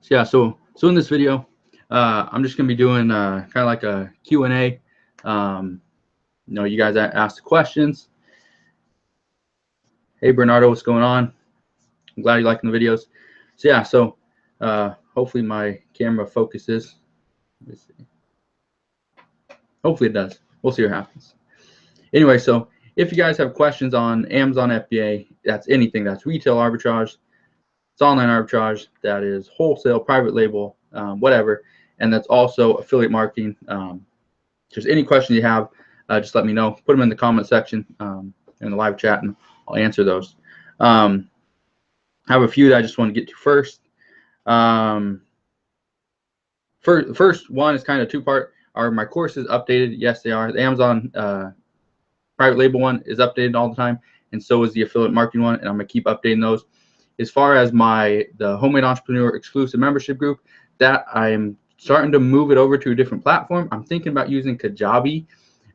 So in this video, I'm just gonna be doing kind of like a Q&A. You guys asked the questions. Hey Bernardo, what's going on? I'm glad you're liking the videos. So hopefully my camera focuses. Let me see. Hopefully it does. We'll see what happens. Anyway, so if you guys have questions on Amazon FBA, that's anything. That's retail arbitrage, it's online arbitrage, that is wholesale, private label, whatever, and that's also affiliate marketing. If there's any questions you have, just let me know. Put them in the comment section in the live chat, and I'll answer those. I have a few that I just want to get to first. First one is kind of two-part. Are my courses updated? Yes, they are. The Amazon private label one is updated all the time, and so is the affiliate marketing one, and I'm going to keep updating those. As far as the Homemade Entrepreneur exclusive membership group, that I'm starting to move it over to a different platform. I'm thinking about using Kajabi,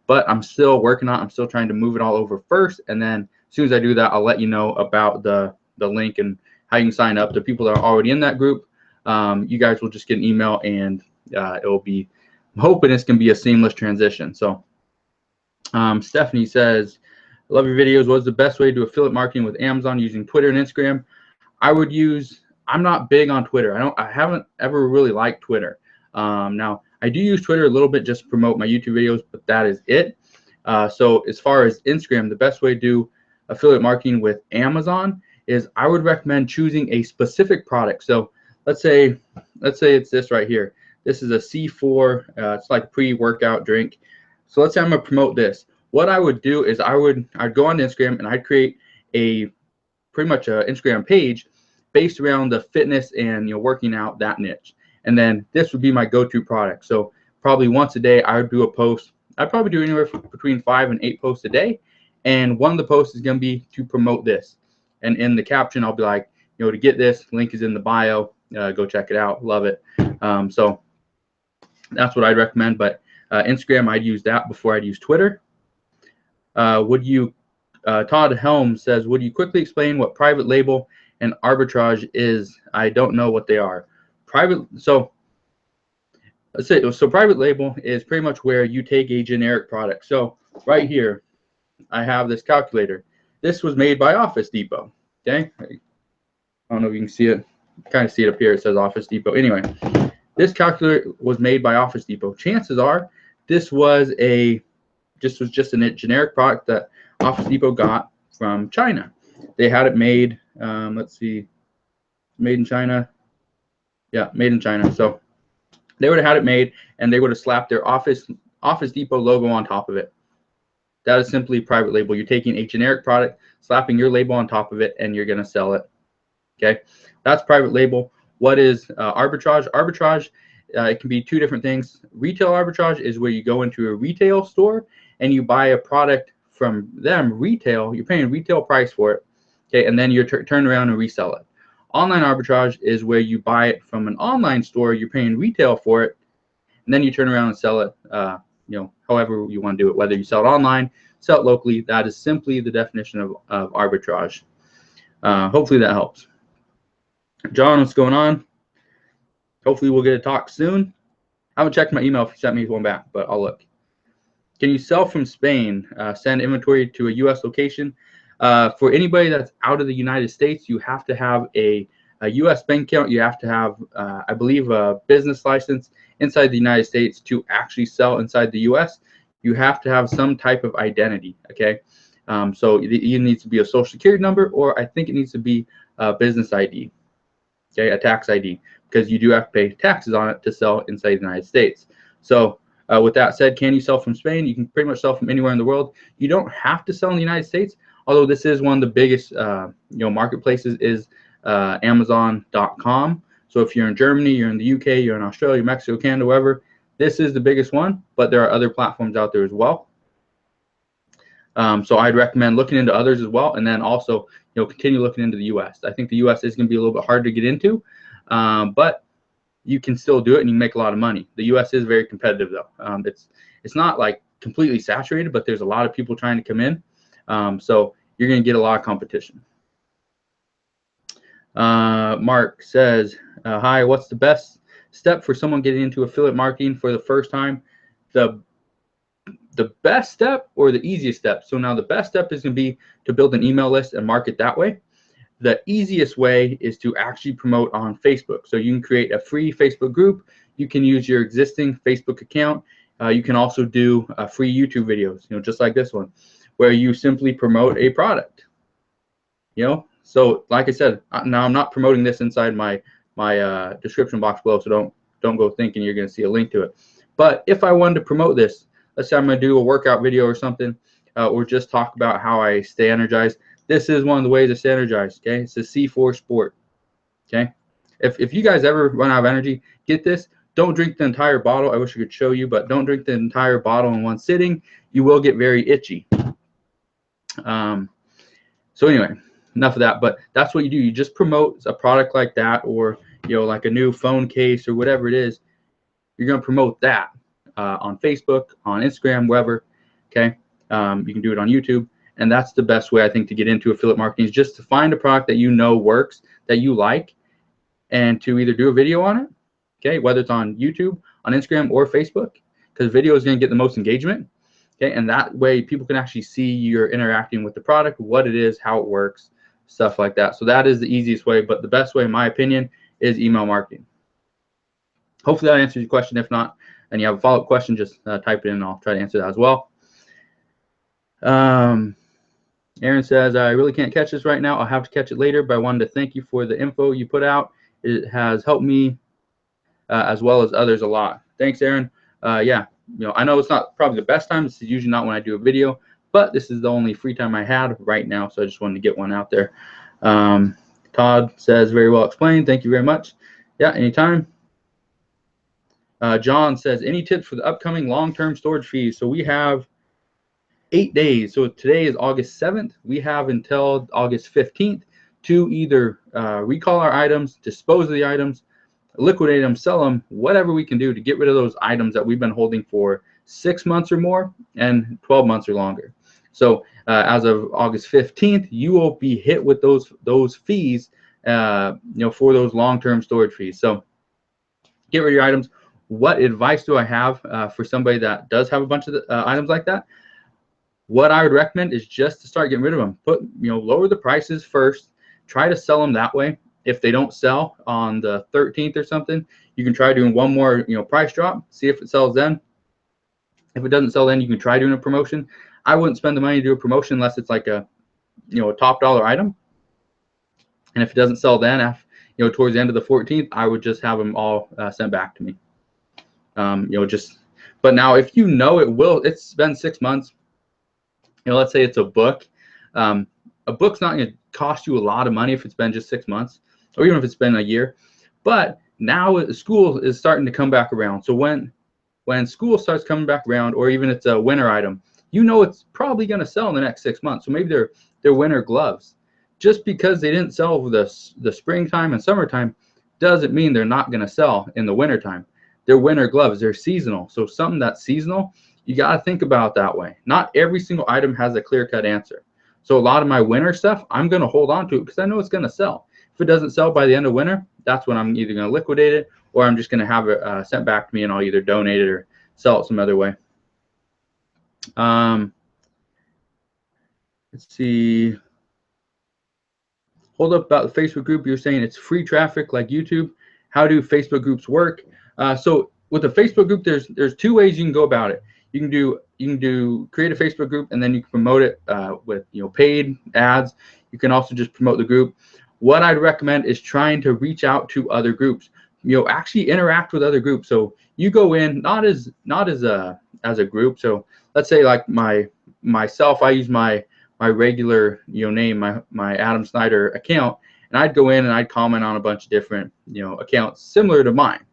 but I'm still working on it. I'm still trying to move it all over first, and then as soon as I do that, I'll let you know about the link and how you can sign up. The people that are already in that group, you guys will just get an email, and it will be, I'm hoping it's going to be a seamless transition. So Stephanie says, I love your videos. What's the best way to do affiliate marketing with Amazon using Twitter and Instagram? I'm not big on Twitter. I haven't ever really liked Twitter. Now I do use Twitter a little bit just to promote my YouTube videos, but that is it. So as far as Instagram, the best way to do affiliate marketing with Amazon is I would recommend choosing a specific product. So let's say it's this right here. This is a C4. It's like a pre-workout drink. So let's say I'm gonna promote this. What I would do is I'd go on Instagram and I'd create pretty much an Instagram page based around the fitness and working out, that niche. And then this would be my go-to product. So probably once a day I would do a post. I'd probably do anywhere between 5 and 8 posts a day. And one of the posts is going to be to promote this. And in the caption, I'll be like, to get this, link is in the bio. Go check it out. Love it. So that's what I'd recommend. But Instagram, I'd use that before I'd use Twitter. Todd Helm says, would you quickly explain what private label and arbitrage is? I don't know what they are. So private label is pretty much where you take a generic product. So right here, I have this calculator. This was made by Office Depot. Okay, I don't know if you can see it. Kind of see it up here. It says Office Depot. Anyway, this calculator was made by Office Depot. Chances are this was just a generic product that Office Depot got from China. They had it made, let's see, made in China. Yeah, made in China. So they would have had it made, and they would have slapped their Office Depot logo on top of it. That is simply private label. You're taking a generic product, slapping your label on top of it, and you're going to sell it. Okay, that's private label. What is arbitrage? Arbitrage, it can be two different things. Retail arbitrage is where you go into a retail store and you buy a product from them retail. You're paying retail price for it, okay, and then you turn around and resell it. Online arbitrage is where you buy it from an online store. You're paying retail for it, and then you turn around and sell it. However you want to do it, whether you sell it online, sell it locally. That is simply the definition of arbitrage. Hopefully that helps. John, what's going on? Hopefully we'll get a talk soon. I haven't checked my email if you sent me one back, but I'll look. Can you sell from Spain, send inventory to a U.S. location? For anybody that's out of the United States, you have to have a U.S. bank account. You have to have, I believe, a business license inside the United States to actually sell inside the U.S. You have to have some type of identity, okay? So it either needs to be a social security number, or I think it needs to be a business ID, okay, a tax ID, because you do have to pay taxes on it to sell inside the United States. So with that said, can you sell from Spain? You can pretty much sell from anywhere in the world. You don't have to sell in the United States, although this is one of the biggest marketplaces is Amazon.com. So if you're in Germany, you're in the UK, you're in Australia, Mexico, Canada, wherever, this is the biggest one, but there are other platforms out there as well. So I'd recommend looking into others as well, and then also continue looking into the US. I think the US is going to be a little bit hard to get into, but you can still do it and you make a lot of money. The US is very competitive though. It's not like completely saturated, but there's a lot of people trying to come in. So you're going to get a lot of competition. Mark says, Hi, what's the best step for someone getting into affiliate marketing for the first time? The best step or the easiest step? So now the best step is going to be to build an email list and market that way. The easiest way is to actually promote on Facebook. So you can create a free Facebook group. You can use your existing Facebook account. You can also do free YouTube videos, just like this one, where you simply promote a product. So like I said, now I'm not promoting this inside my description box below, so don't go thinking you're going to see a link to it. But if I wanted to promote this, let's say I'm going to do a workout video or something, or just talk about how I stay energized. This is one of the ways to stay energized. Okay, it's a C4 sport. Okay, if you guys ever run out of energy, get this. Don't drink the entire bottle. I wish I could show you, but don't drink the entire bottle in one sitting. You will get very itchy. So anyway, enough of that. But that's what you do. You just promote a product like that, or like a new phone case or whatever it is. You're going to promote that on Facebook, on Instagram, wherever. Okay, you can do it on YouTube, and that's the best way I think to get into affiliate marketing, is just to find a product that you know works, that you like, and to either do a video on it. Okay, whether it's on YouTube, on Instagram, or Facebook, because video is going to get the most engagement. Okay, and that way people can actually see you're interacting with the product, what it is, how it works, stuff like that. So that is the easiest way, but the best way, in my opinion, is email marketing. Hopefully that answers your question. If not, and you have a follow-up question, just type it in and I'll try to answer that as well. Aaron says, I really can't catch this right now. I'll have to catch it later, but I wanted to thank you for the info you put out. It has helped me as well as others a lot. Thanks, Aaron. Yeah. I know it's not probably the best time. This is usually not when I do a video, but this is the only free time I had right now, so I just wanted to get one out there. Todd says, very well explained. Thank you very much. Yeah, anytime. John says, any tips for the upcoming long-term storage fees? So we have 8 days. So today is August 7th. We have until August 15th to either recall our items, dispose of the items, liquidate them, sell them, whatever we can do to get rid of those items that we've been holding for 6 months or more and 12 months or longer. So as of August 15th, you will be hit with those fees, for those long-term storage fees. So get rid of your items. What advice do I have for somebody that does have a bunch of items like that? What I would recommend is just to start getting rid of them. Lower the prices first. Try to sell them that way. If they don't sell on the 13th or something, you can try doing one more, price drop. See if it sells then. If it doesn't sell then, you can try doing a promotion. I wouldn't spend the money to do a promotion unless it's like a top dollar item. And if it doesn't sell then, towards the end of the 14th, I would just have them all sent back to me. But now if it's been 6 months. Let's say it's a book. A book's not going to cost you a lot of money if it's been just 6 months, or even if it's been a year. But now school is starting to come back around. So when school starts coming back around, or even it's a winter item, it's probably going to sell in the next 6 months. So maybe they're winter gloves. Just because they didn't sell for the springtime and summertime doesn't mean they're not going to sell in the wintertime. They're winter gloves. They're seasonal. So something that's seasonal, you got to think about that way. Not every single item has a clear-cut answer. So a lot of my winter stuff, I'm going to hold on to it because I know it's going to sell. If it doesn't sell by the end of winter, that's when I'm either going to liquidate it, or I'm just going to have it sent back to me, and I'll either donate it or sell it some other way. Let's see. Hold up about the Facebook group. You're saying it's free traffic like YouTube. How do Facebook groups work? So with a Facebook group, there's 2 ways you can go about it. You can create a Facebook group, and then you can promote it with paid ads. You can also just promote the group. What I'd recommend is trying to reach out to other groups. Actually interact with other groups. So you go in not as a group. So let's say like myself, I use my regular name, my Adam Snyder account, and I'd go in and I'd comment on a bunch of different accounts similar to mine,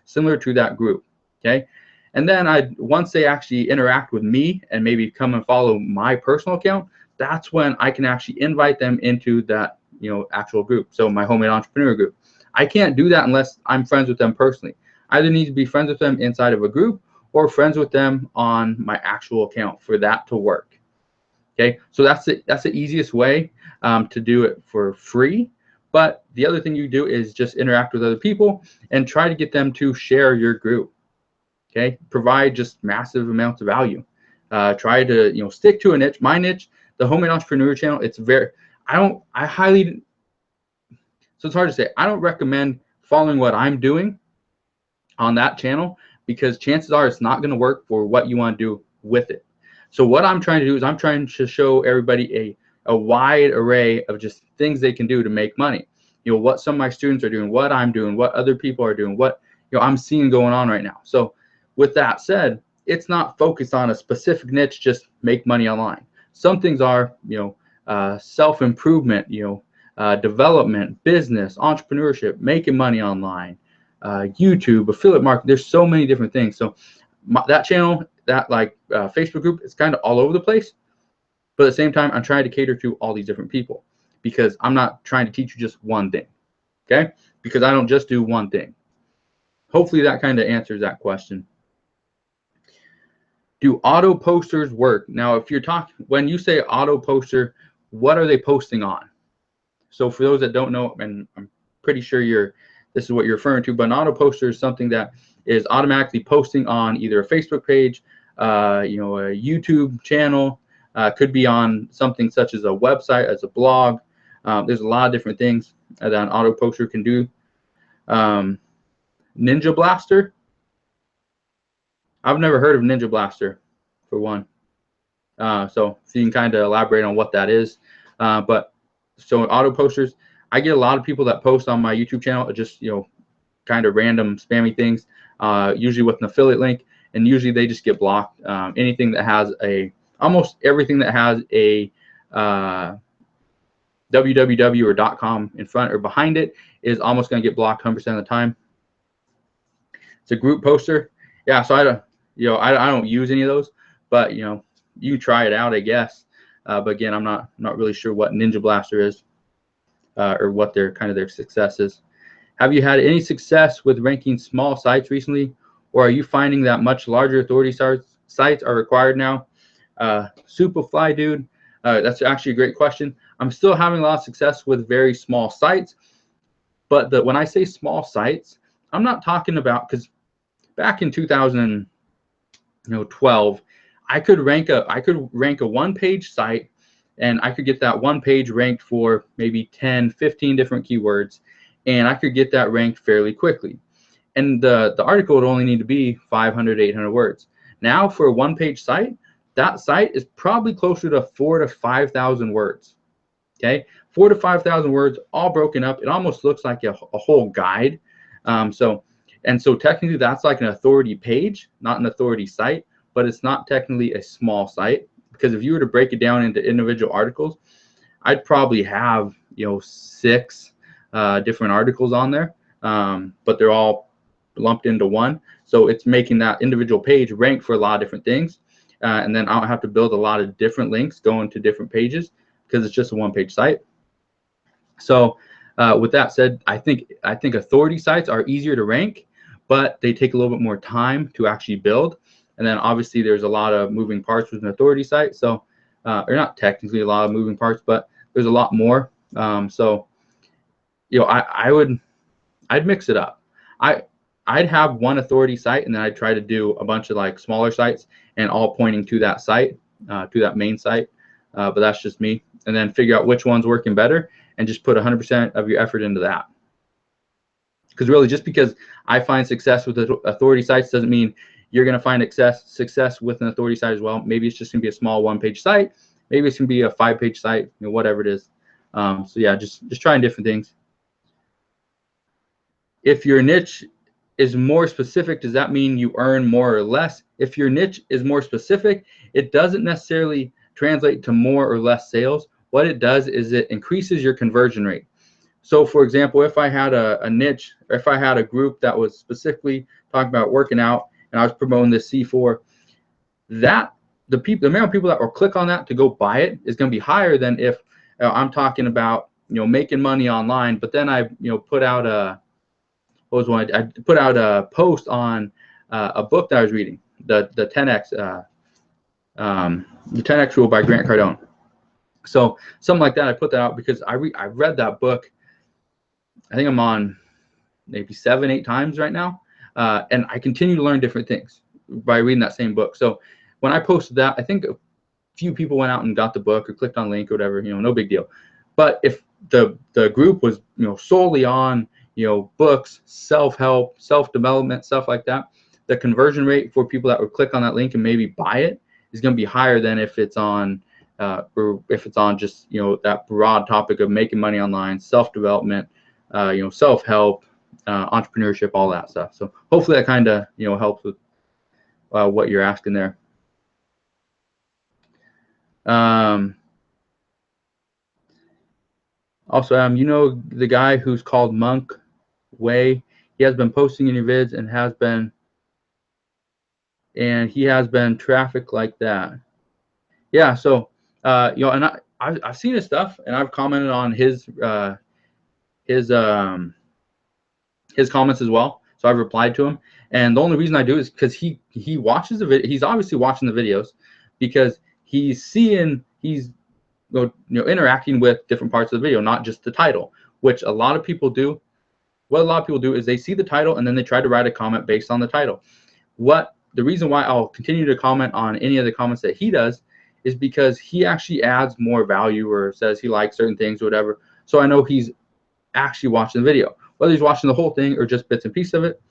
similar to that group. Okay. And then once they actually interact with me and maybe come and follow my personal account, that's when I can actually invite them into that actual group. So my homemade entrepreneur group. I can't do that unless I'm friends with them personally. I either need to be friends with them inside of a group or friends with them on my actual account for that to work. Okay, so that's the easiest way to do it for free. But the other thing you do is just interact with other people and try to get them to share your group. Okay, provide just massive amounts of value. Try to stick to a niche. My niche, the Homemade Entrepreneur channel, it's very, I highly, so it's hard to say. I don't recommend following what I'm doing on that channel, because chances are it's not going to work for what you want to do with it. So what I'm trying to do is I'm trying to show everybody a wide array of just things they can do to make money. What some of my students are doing, what I'm doing, what other people are doing, what I'm seeing going on right now. So with that said, it's not focused on a specific niche, just make money online. Some things are, self-improvement, development, business, entrepreneurship, making money online, YouTube, affiliate market. There's so many different things. So that channel, that Facebook group, is kind of all over the place. But at the same time, I'm trying to cater to all these different people, because I'm not trying to teach you just one thing. Okay? Because I don't just do one thing. Hopefully that kind of answers that question. Do auto posters work? Now, if you're talking, when you say auto poster, what are they posting on? So for those that don't know, and I'm pretty sure this is what you're referring to, but an auto poster is something that is automatically posting on either a Facebook page, a YouTube channel, could be on something such as a website, as a blog. There's a lot of different things that an auto poster can do. Ninja Blaster. I've never heard of Ninja Blaster, for one. So you can kind of elaborate on what that is. But so auto posters, I get a lot of people that post on my YouTube channel, just kind of random spammy things, usually with an affiliate link, and usually they just get blocked. Anything that has almost everything that has a www or .com in front or behind it is almost going to get blocked 100% of the time. It's a group poster. Yeah, so I don't use any of those, but you try it out, I guess. But again, I'm not really sure what Ninja Blaster is, or what their success is. Have you had any success with ranking small sites recently, or are you finding that much larger authority sites are required now? Superfly dude, that's actually a great question. I'm still having a lot of success with very small sites, but when I say small sites, I'm not talking about, because back in 2012, I could rank a one-page site, and I could get that one page ranked for maybe 10, 15 different keywords, and I could get that ranked fairly quickly. And the article would only need to be 500, 800 words. Now for a one-page site, that site is probably closer to 4,000 to 5,000 words. Okay, 4,000 to 5,000 words, all broken up. It almost looks like a whole guide. So technically that's like an authority page, not an authority site, but it's not technically a small site, because if you were to break it down into individual articles, I'd probably have 6 different articles on there, but they're all lumped into one. So it's making that individual page rank for a lot of different things, and then I don't have to build a lot of different links going to different pages, because it's just a one-page site. So with that said, I think authority sites are easier to rank, but they take a little bit more time to actually build. And then obviously there's a lot of moving parts with an authority site. So, or not technically a lot of moving parts, but there's a lot more. So, I'd mix it up. I'd have one authority site, and then I'd try to do a bunch of smaller sites, and all pointing to that site, to that main site. But that's just me. And then figure out which one's working better, and just put 100% of your effort into that. Because really, just because I find success with authority sites doesn't mean you're going to find success with an authority site as well. Maybe it's just going to be a small one-page site. Maybe it's going to be a 5-page site, whatever it is. So yeah, just trying different things. If your niche is more specific, does that mean you earn more or less? If your niche is more specific, it doesn't necessarily translate to more or less sales. What it does is it increases your conversion rate. So for example, if I had a niche, or if I had a group that was specifically talking about working out, and I was promoting this C4, the amount of people that will click on that to go buy it is going to be higher than if I'm talking about making money online, but then I put out I put out a post on a book that I was reading, the 10X Rule by Grant Cardone. So something like that, I put that out because I read that book I think I'm on maybe 7, 8 times right now. And I continue to learn different things by reading that same book. So when I posted that, I think a few people went out and got the book or clicked on a link or whatever, no big deal. But if the group was, solely on, books, self-help, self-development, stuff like that, the conversion rate for people that would click on that link and maybe buy it is going to be higher than if it's on or if it's on just, that broad topic of making money online, self-development, self-help, entrepreneurship, all that stuff. So hopefully that kind of, helps with what you're asking there. Also, the guy who's called Monk Way, he has been posting in your vids and he has been traffic like that. Yeah, so and I've seen his stuff and I've commented on his comments as well. So I've replied to him, and the only reason I do is because he watches the video. He's obviously watching the videos because he's interacting with different parts of the video, not just the title, which a lot of people do. What a lot of people do is they see the title and then they try to write a comment based on the title. The reason why I'll continue to comment on any of the comments that he does is because he actually adds more value or says he likes certain things or whatever. So I know he's actually watching the video. Whether he's watching the whole thing or just bits and pieces of it,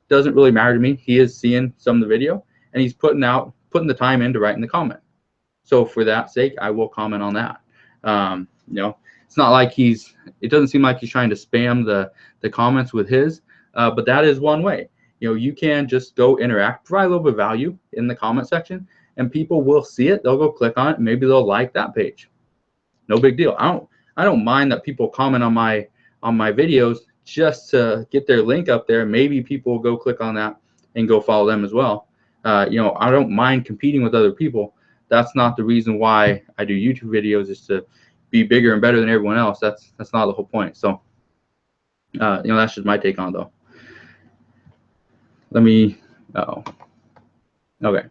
doesn't really matter to me. He is seeing some of the video and he's putting the time into writing the comment. So for that sake, I will comment on that. It's not like it doesn't seem like he's trying to spam the comments with his, but that is one way. You can just go interact, provide a little bit of value in the comment section, and people will see it. They'll go click on it, and maybe they'll like that page. No big deal. I don't mind that people comment on my videos just to get their link up there. Maybe people will go click on that and go follow them as well. I don't mind competing with other people. That's not the reason why I do YouTube videos, is to be bigger and better than everyone else. That's not the whole point. So, that's just my take on it, though. Okay.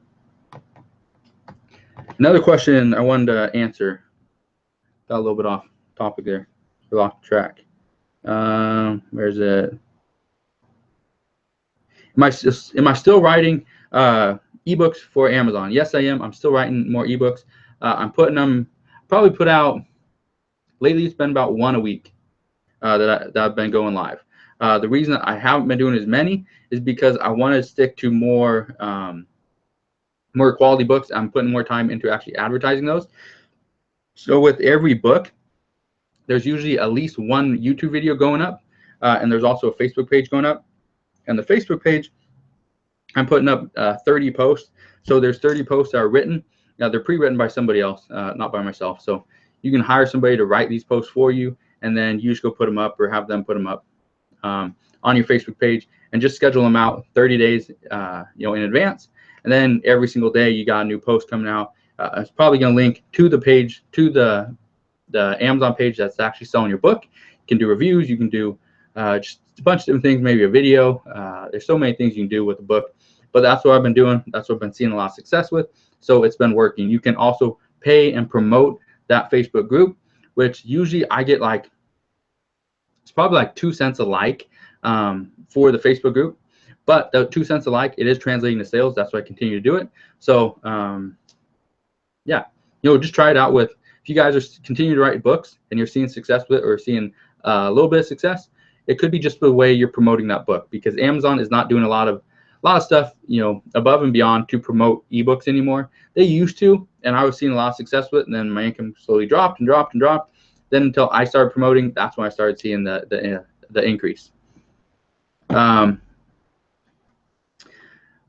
Another question I wanted to answer. Got a little bit off topic there, off track. Where's it? Am I still writing ebooks for Amazon? Yes, I am. I'm still writing more ebooks. I'm putting them. Probably put out lately. It's been about one a week that I've been going live. The reason I haven't been doing as many is because I want to stick to more quality books. I'm putting more time into actually advertising those. So with every book, there's usually at least one YouTube video going up, and there's also a Facebook page going up. And the Facebook page, I'm putting up 30 posts. So there's 30 posts that are written. Now they're pre-written by somebody else, not by myself. So you can hire somebody to write these posts for you, and then you just go put them up or have them put them up on your Facebook page, and just schedule them out 30 days, in advance. And then every single day you got a new post coming out. It's probably going to link to the page, to the Amazon page that's actually selling your book. You can do reviews. You can do just a bunch of different things, maybe a video. There's so many things you can do with the book, but that's what I've been doing. That's what I've been seeing a lot of success with. So it's been working. You can also pay and promote that Facebook group, which usually I get it's probably like 2 cents a like for the Facebook group. But the 2 cents a like, it is translating to sales. That's why I continue to do it. So yeah, just try it out with. If you guys are continuing to write books and you're seeing success with it, or seeing a little bit of success, it could be just the way you're promoting that book, because Amazon is not doing a lot of stuff, above and beyond to promote ebooks anymore. They used to, and I was seeing a lot of success with it, and then my income slowly dropped and dropped and dropped. Then until I started promoting, that's when I started seeing the increase. By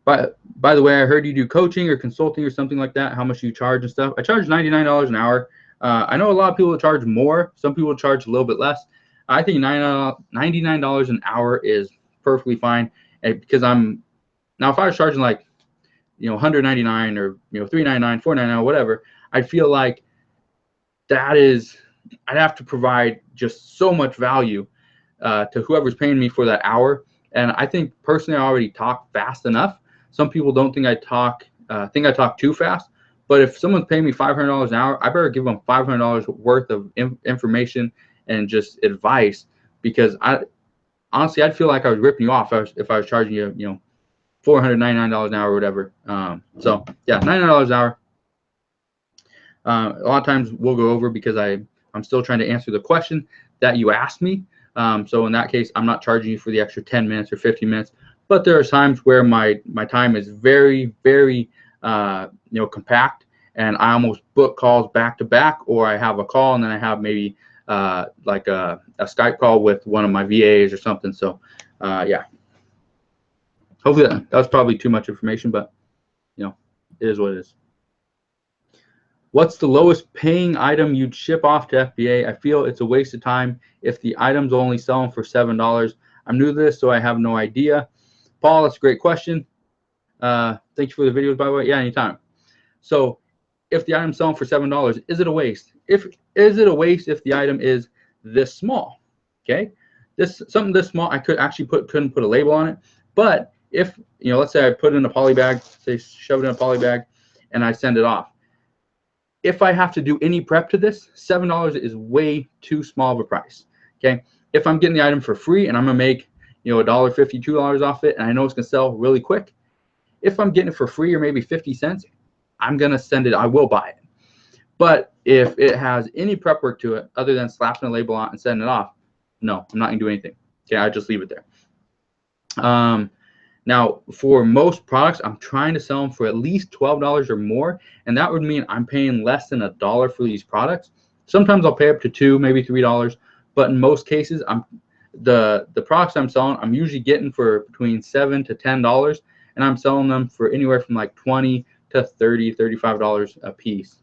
the way, I heard you do coaching or consulting or something like that. How much do you charge and stuff? I charge $99 an hour. I know a lot of people charge more. Some people charge a little bit less. I think $99 an hour is perfectly fine. And because now if I was charging like, $199 or $399, $499, whatever, I feel like I'd have to provide just so much value to whoever's paying me for that hour. And I think personally, I already talk fast enough. Some people don't think I talk too fast. But if someone's paying me $500 an hour, I better give them $500 worth of information and just advice because honestly, I'd feel like I was ripping you off if I was charging you, you know, $499 an hour or whatever. So yeah, $99 an hour. A lot of times we'll go over because I'm still trying to answer the question that you asked me. So in that case, I'm not charging you for the extra 10 minutes or 15 minutes, but there are times where my time is very, very, you know, compact, and I almost book calls back to back, or I have a call and then I have maybe like a Skype call with one of my VAs or something. So yeah, hopefully that was probably too much information, but you know, it is what it is. What's the lowest paying item you'd ship off to FBA? I feel it's a waste of time if the item's only selling for $7. I'm new to this, so I have no idea. Paul, that's a great question. Thank you for the videos, by the way. Yeah, anytime. So if the item's selling for $7, is it a waste? Is it a waste if the item is this small? Okay, something this small, I couldn't put a label on it. But if, you know, let's say I put it in a poly bag, say shove it in a poly bag, and I send it off. If I have to do any prep to this, $7 is way too small of a price. Okay, if I'm getting the item for free and I'm gonna make, you know, $1.50, $2 off it, and I know it's gonna sell really quick, if I'm getting it for free or maybe 50 cents, I'm gonna send it. I will buy it. But if it has any prep work to it other than slapping a label on and sending it off, no, I'm not gonna do anything. Okay, I just leave it there. Now, for most products, I'm trying to sell them for at least $12 or more, and that would mean I'm paying less than $1 for these products. Sometimes I'll pay up to $2, maybe $3, but in most cases, the products I'm selling, I'm usually getting for between $7 to $10, and I'm selling them for anywhere from like $20 to $30, $35 a piece.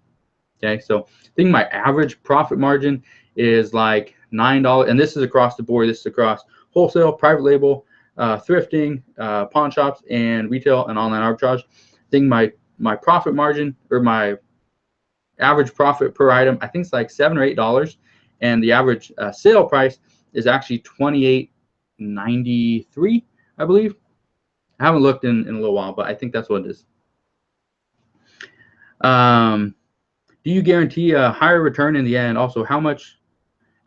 Okay, so I think my average profit margin is like $9, and this is across the board. This is across wholesale, private label, thrifting, pawn shops, and retail and online arbitrage. I think my profit margin, or my average profit per item, I think it's like $7 or $8, and the average sale price is actually $28.93, I believe. I haven't looked in a little while, but I think that's what it is. Do you guarantee a higher return in the end? Also, how much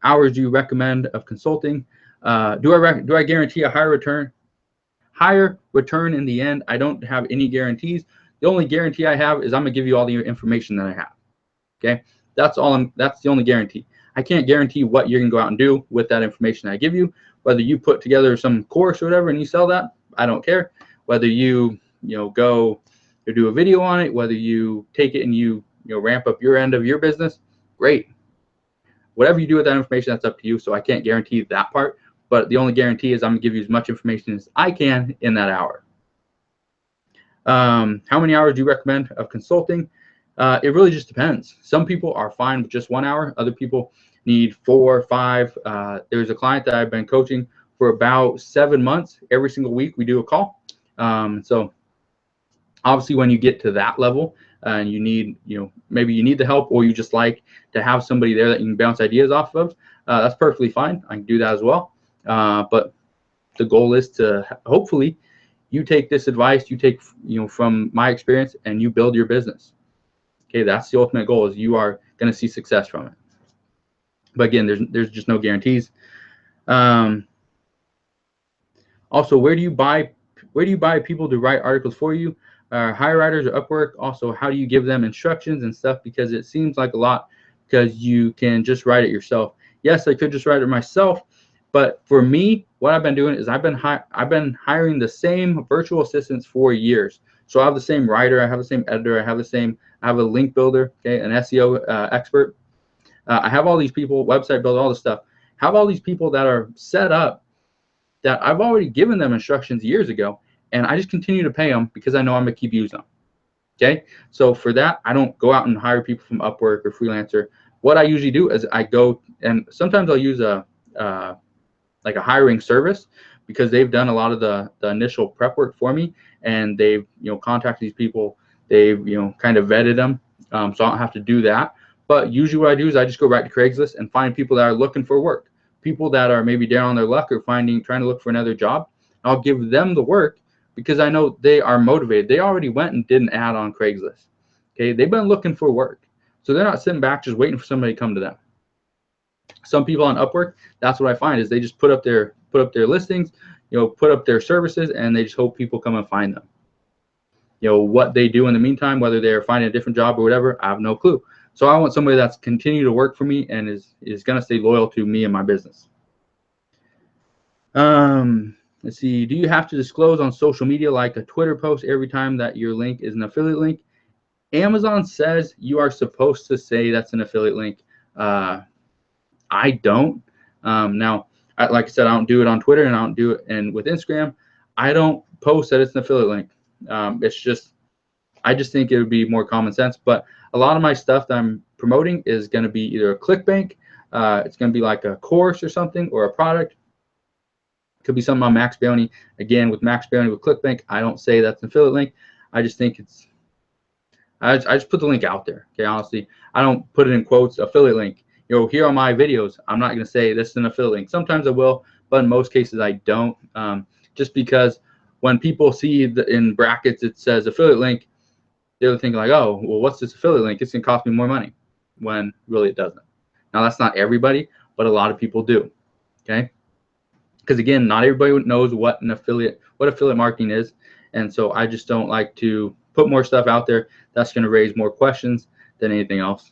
hours do you recommend of consulting? Do I guarantee a higher return? Higher return in the end? I don't have any guarantees. The only guarantee I have is I'm gonna give you all the information that I have. Okay, that's the only guarantee. I can't guarantee what you're gonna go out and do with that information I give you. Whether you put together some course or whatever and you sell that, I don't care. Whether you go or do a video on it, whether you take it and you ramp up your end of your business, great. Whatever you do with that information, that's up to you. So I can't guarantee that part, but the only guarantee is I'm gonna give you as much information as I can in that hour. How many hours do you recommend of consulting? It really just depends. Some people are fine with just 1 hour. Other people need 4 or 5. There's a client that I've been coaching for about 7 months. Every single week we do a call. So obviously when you get to that level and you need, maybe you need the help, or you just like to have somebody there that you can bounce ideas off of, that's perfectly fine. I can do that as well. But the goal is to hopefully you take this advice, you take, from my experience, and you build your business. Okay, that's the ultimate goal, is you are going to see success from it. But again, there's just no guarantees. Also, where do you buy people to write articles for you? Hire writers or Upwork? Also, how do you give them instructions and stuff? Because it seems like a lot, because you can just write it yourself. Yes, I could just write it myself, but for me, what I've been doing is I've been hiring the same virtual assistants for years. So I have the same writer, I have the same editor, I have a link builder, okay, an SEO expert. I have all these people, website builder, all this stuff. I have all these people that are set up that I've already given them instructions years ago, and I just continue to pay them because I know I'm gonna keep using them. Okay, so for that, I don't go out and hire people from Upwork or Freelancer. What I usually do is I go, and sometimes I'll use like a hiring service, because they've done a lot of the initial prep work for me, and they've contacted these people, they've kind of vetted them, so I don't have to do that. But usually what I do is I just go right to Craigslist and find people that are looking for work, people that are maybe down on their luck or trying to look for another job. I'll give them the work because I know they are motivated. They already went and did an ad on Craigslist. Okay, they've been looking for work, so they're not sitting back just waiting for somebody to come to them. Some people on Upwork, that's what I find is they just put up their listings, put up their services, and they just hope people come and find them. What they do in the meantime, whether they're finding a different job or whatever, I have no clue. So I want somebody that's continue to work for me and is going to stay loyal to me and my business. Let's see. Do you have to disclose on social media like a Twitter post every time that your link is an affiliate link? Amazon says you are supposed to say that's an affiliate link. I don't. Now, like I said, I don't do it on Twitter and I don't do it with Instagram. I don't post that it's an affiliate link. I just think it would be more common sense. But a lot of my stuff that I'm promoting is going to be either a ClickBank, it's going to be like a course or something, or a product. It could be something on Max Bounty. Again, with Max Bounty with ClickBank, I don't say that's an affiliate link. I just think I just put the link out there. Okay, honestly, I don't put it in quotes, affiliate link. Here are my videos. I'm not going to say this is an affiliate link. Sometimes I will, but in most cases I don't. Just because when people see in brackets it says affiliate link, they're thinking like, oh, well, what's this affiliate link? It's going to cost me more money, when really it doesn't. Now, that's not everybody, but a lot of people do. Okay, because again, not everybody knows what affiliate marketing is, and so I just don't like to put more stuff out there that's going to raise more questions than anything else.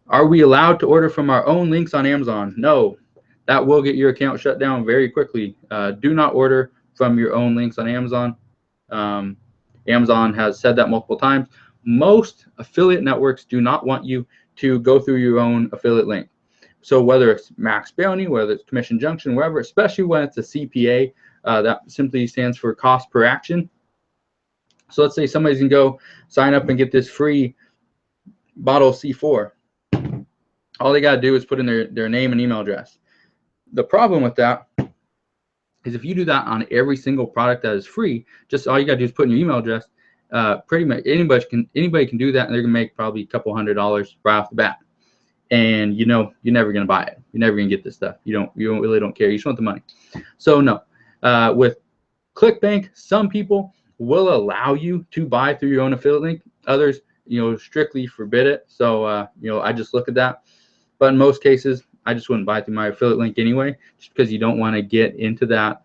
Are we allowed to order from our own links on Amazon? No, that will get your account shut down very quickly. Do not order from your own links on Amazon. Amazon has said that multiple times. Most affiliate networks do not want you to go through your own affiliate link. So whether it's Max Bounty, whether it's Commission Junction, wherever, especially when it's a CPA, that simply stands for cost per action. So let's say somebody's going to go sign up and get this free bottle of C4. All they got to do is put in their name and email address. The problem with that is if you do that on every single product that is free, just all you got to do is put in your email address. Pretty much anybody can do that, and they're going to make probably a couple $100 right off the bat. And you're never going to buy it. You're never going to get this stuff. You really don't care. You just want the money. So no, with ClickBank, some people will allow you to buy through your own affiliate link. Others, strictly forbid it. So I just look at that. But in most cases, I just wouldn't buy through my affiliate link anyway, just because you don't want to get into that.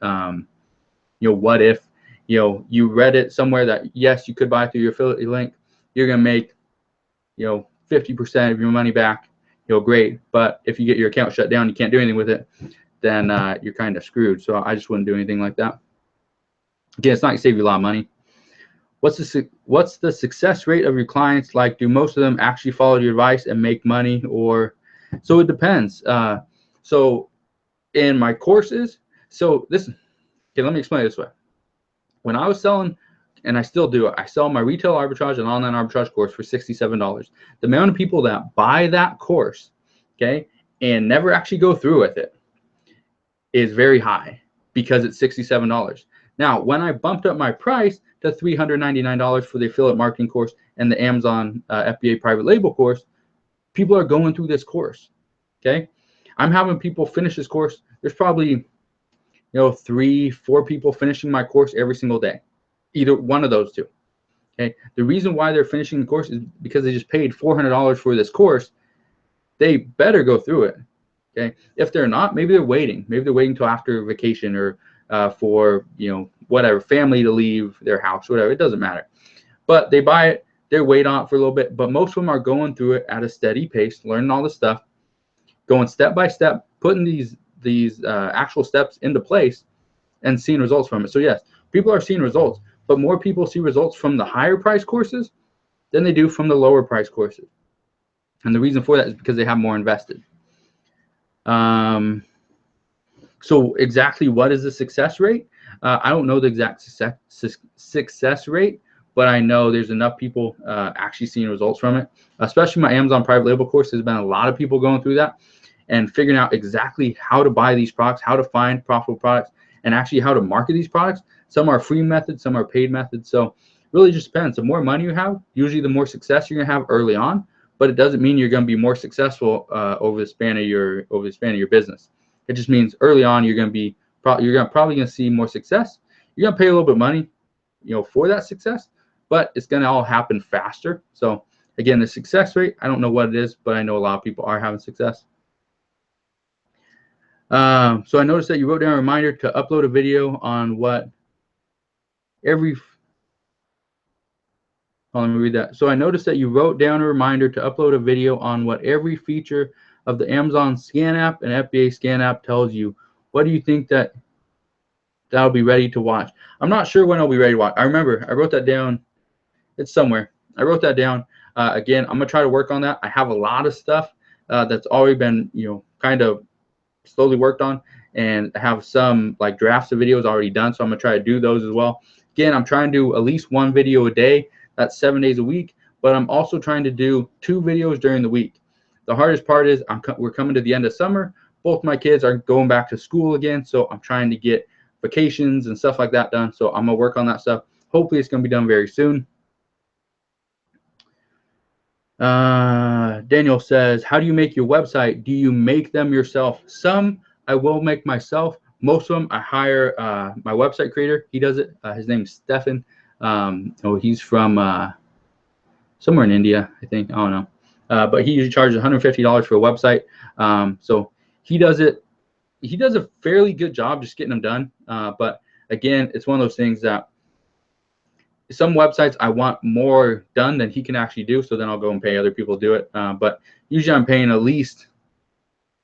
What if you read it somewhere that yes, you could buy through your affiliate link, you're going to make 50% of your money back. Great. But if you get your account shut down, you can't do anything with it, then you're kind of screwed. So I just wouldn't do anything like that. Again, it's not going to save you a lot of money. What's the success rate of your clients like? Do most of them actually follow your advice and make money, or? So it depends. So in my courses, let me explain it this way. When I was selling, and I still do, I sell my retail arbitrage and online arbitrage course for $67. The amount of people that buy that course, okay, and never actually go through with it is very high because it's $67. Now, when I bumped up my price to $399 for the affiliate marketing course and the Amazon FBA private label course, people are going through this course. Okay, I'm having people finish this course. There's probably 3-4 people finishing my course every single day, either one of those two. Okay, the reason why they're finishing the course is because they just paid $400 for this course. They better go through it. Okay, if they're not, maybe they're waiting. Maybe they're waiting until after vacation or for whatever, family to leave their house, whatever. It doesn't matter. But they buy it, they wait on it for a little bit. But most of them are going through it at a steady pace, learning all this stuff, going step by step, putting these actual steps into place, and seeing results from it. So yes, people are seeing results, but more people see results from the higher price courses than they do from the lower price courses. And the reason for that is because they have more invested. So exactly what is the success rate? I don't know the exact success rate, but I know there's enough people actually seeing results from it. Especially my Amazon private label course, there's been a lot of people going through that and figuring out exactly how to buy these products, how to find profitable products, and actually how to market these products. Some are free methods, some are paid methods. So really just depends. The more money you have, usually the more success you're gonna have early on, but it doesn't mean you're gonna be more successful over the span of your business. It just means early on you're probably gonna see more success. You're gonna pay a little bit of money, for that success, but it's gonna all happen faster. So again, the success rate, I don't know what it is, but I know a lot of people are having success. So I noticed that you wrote down a reminder to upload a video on what every, let me read that. So I noticed that you wrote down a reminder to upload a video on what every feature of the Amazon Scan app and FBA Scan app tells you. What do you think that'll be ready to watch? I'm not sure when I'll be ready to watch. I remember I wrote that down. It's somewhere. I wrote that down. Again, I'm gonna try to work on that. I have a lot of stuff that's already been, kind of slowly worked on, and I have some like drafts of videos already done. So I'm gonna try to do those as well. Again, I'm trying to do at least one video a day. That's 7 days a week. But I'm also trying to do 2 videos during the week. The hardest part is we're coming to the end of summer. Both my kids are going back to school again, so I'm trying to get vacations and stuff like that done. So I'm gonna work on that stuff. Hopefully it's gonna be done very soon. Daniel says, how do you make your website? Do you make them yourself? Some I will make myself. Most of them I hire my website creator. He does it. His name is Stefan. He's from somewhere in India, I think. I don't know. But he usually charges $150 for a website. So he does it. He does a fairly good job just getting them done. But again, it's one of those things that some websites I want more done than he can actually do, so then I'll go and pay other people to do it. But usually I'm paying at least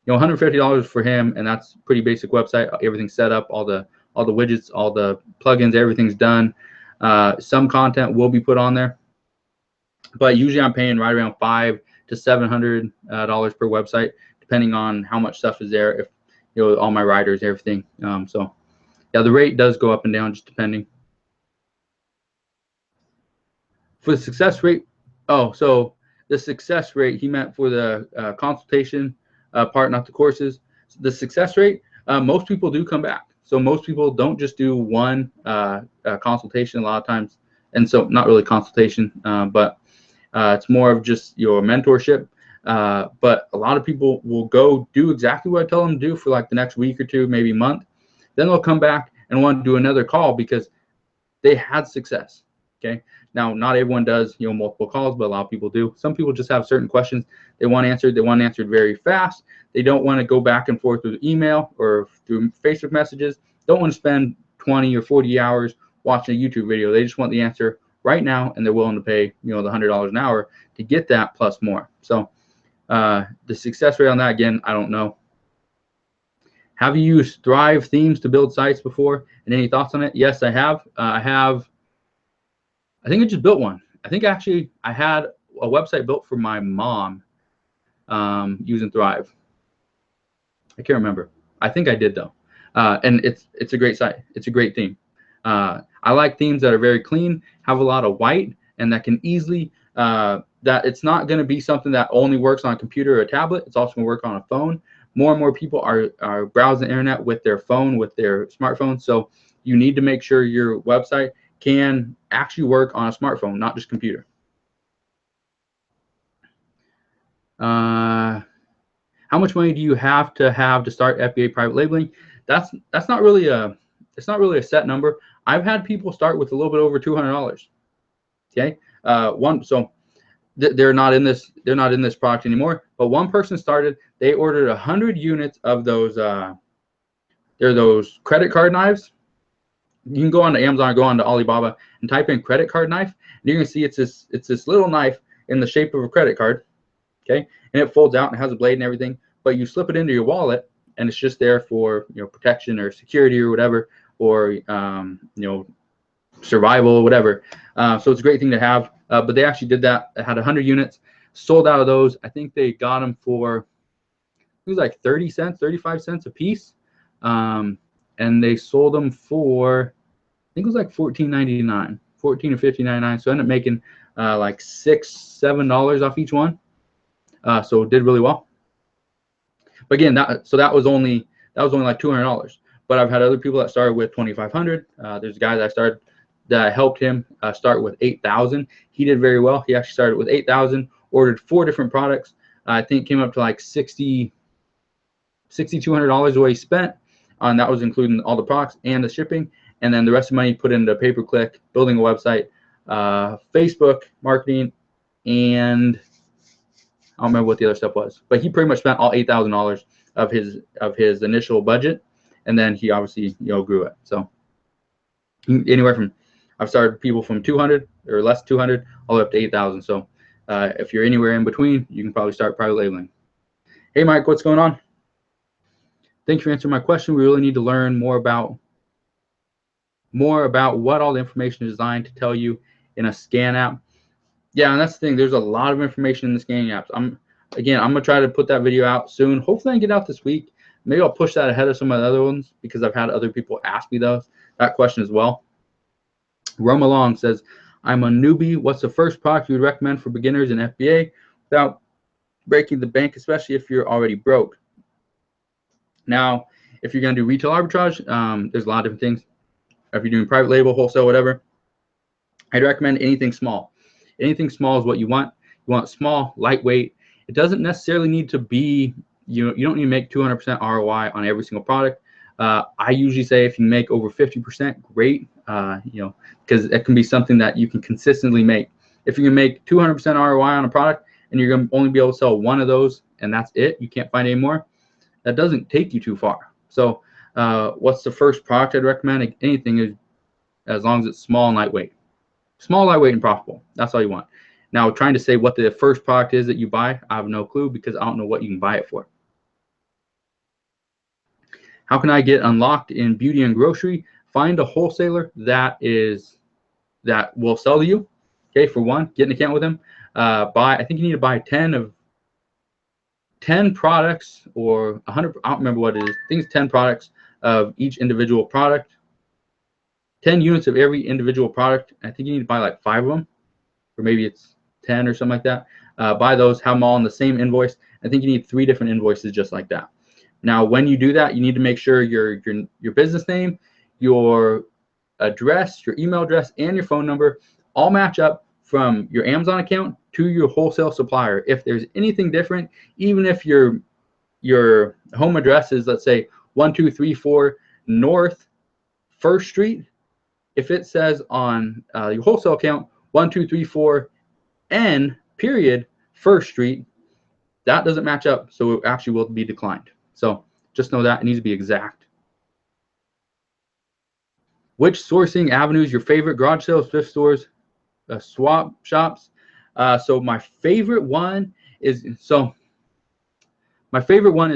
$150 for him, and that's pretty basic website. Everything's set up, all the widgets, all the plugins, everything's done. Some content will be put on there, but usually I'm paying right around $500 to $700 per website, depending on how much stuff is there. If all my riders, everything. So yeah, the rate does go up and down just depending. For the success rate, so the success rate, he meant for the consultation part, not the courses. So the success rate, most people do come back. So most people don't just do one consultation a lot of times. And so not really consultation, but it's more of just your mentorship. But a lot of people will go do exactly what I tell them to do for like the next week or two, maybe month. Then they'll come back and want to do another call because they had success. Okay. Now, not everyone does, multiple calls, but a lot of people do. Some people just have certain questions they want answered. They want answered very fast. They don't want to go back and forth through email or through Facebook messages. Don't want to spend 20 or 40 hours watching a YouTube video. They just want the answer right now, and they're willing to pay, the $100 an hour to get that plus more. So the success rate on that, again, I don't know. Have you used Thrive themes to build sites before? And any thoughts on it? Yes, I have. I think I just built one. I think actually I had a website built for my mom using Thrive. I can't remember. I think I did though. And it's a great site. It's a great theme. I like themes that are very clean, have a lot of white, and that can easily, that it's not going to be something that only works on a computer or a tablet. It's also going to work on a phone. More and more people are browsing the internet with their phone, with their smartphone. So you need to make sure your website can actually work on a smartphone, not just computer. How much money do you have to start FBA private labeling? That's not really a set number. I've had people start with a little bit over $200. Okay, they're not in this product anymore. But one person started. They ordered 100 units of those. They're those credit card knives. You can go on to Amazon or go on to Alibaba and type in credit card knife, and you're gonna see it's this little knife in the shape of a credit card. Okay, and it folds out and it has a blade and everything. But you slip it into your wallet, and it's just there for protection or security or whatever, or survival or whatever. So it's a great thing to have. But they actually did that. It had 100 units, sold out of those. I think they got them for, it was like 30 cents, 35 cents a piece. And they sold them for, I think it was like $14.99, $14 or $15.99. So I ended up making like $6-7 off each one. So it did really well. But again, that was only like $200. But I've had other people that started with $2,500. There's a guy that I helped him start with $8,000. He did very well. He actually started with $8,000, ordered 4 different products. I think it came up to like $6,200 what he spent. And that was including all the products and the shipping. And then the rest of the money put into pay-per-click, building a website, Facebook marketing, and I don't remember what the other stuff was, but he pretty much spent all $8,000 of his initial budget, and then he obviously grew it. So anywhere from, I've started people from 200 or less 200 all the way up to 8,000. So if you're anywhere in between, you can probably start private labeling. Hey Mike, what's going on? Thanks for answering my question. We really need to learn more about what all the information is designed to tell you in a scan app. Yeah, and that's the thing. There's a lot of information in the scanning apps. I'm gonna try to put that video out soon. Hopefully I can get out this week. Maybe I'll push that ahead of some of the other ones because I've had other people ask me that question as well. Roam Along says, I'm a newbie. What's the first product you would recommend for beginners in FBA without breaking the bank, especially if you're already broke? Now, if you're going to do retail arbitrage, there's a lot of different things. If you're doing private label, wholesale, whatever, I'd recommend anything small. Anything small is what you want. You want small, lightweight. It doesn't necessarily need to be, you don't need to make 200% ROI on every single product. I usually say if you make over 50%, great, because it can be something that you can consistently make. If you can make 200% ROI on a product and you're going to only be able to sell one of those and that's it, you can't find any more, that doesn't take you too far. So what's the first product I'd recommend? Anything is, as long as it's small and lightweight. Small, lightweight, and profitable. That's all you want. Now, trying to say what the first product is that you buy, I have no clue because I don't know what you can buy it for. How can I get unlocked in beauty and grocery? Find a wholesaler that will sell to you. Okay, for one, get an account with them. I think you need to buy 10 products or 100. I don't remember what it is. I think it's 10 products of each individual product. 10 units of every individual product. I think you need to buy like 5 of them, or maybe it's 10 or something like that. Buy those, have them all on the same invoice. I think you need 3 different invoices just like that. Now, when you do that, you need to make sure your business name, your address, your email address, and your phone number all match up from your Amazon account to your wholesale supplier. If there's anything different, even if your home address is, let's say, 1234 North 1st Street, if it says on your wholesale account 1234 N period 1st Street, that doesn't match up, so it actually will be declined. So just know that it needs to be exact. Which sourcing avenue is your favorite? Garage sales, thrift stores, swap shops. So my favorite one is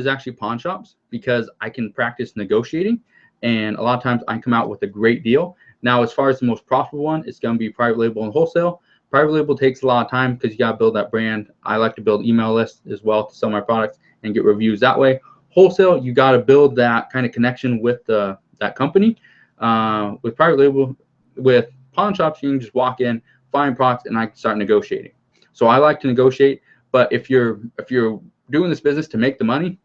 actually pawn shops because I can practice negotiating, and a lot of times I come out with a great deal. Now, as far as the most profitable one, it's going to be private label and wholesale. Private label takes a lot of time because you got to build that brand. I like to build email lists as well to sell my products and get reviews that way. Wholesale, you got to build that kind of connection with that company. With private label, with pawn shops, you can just walk in, find products, and I can start negotiating. So I like to negotiate, but if you're doing this business to make the money,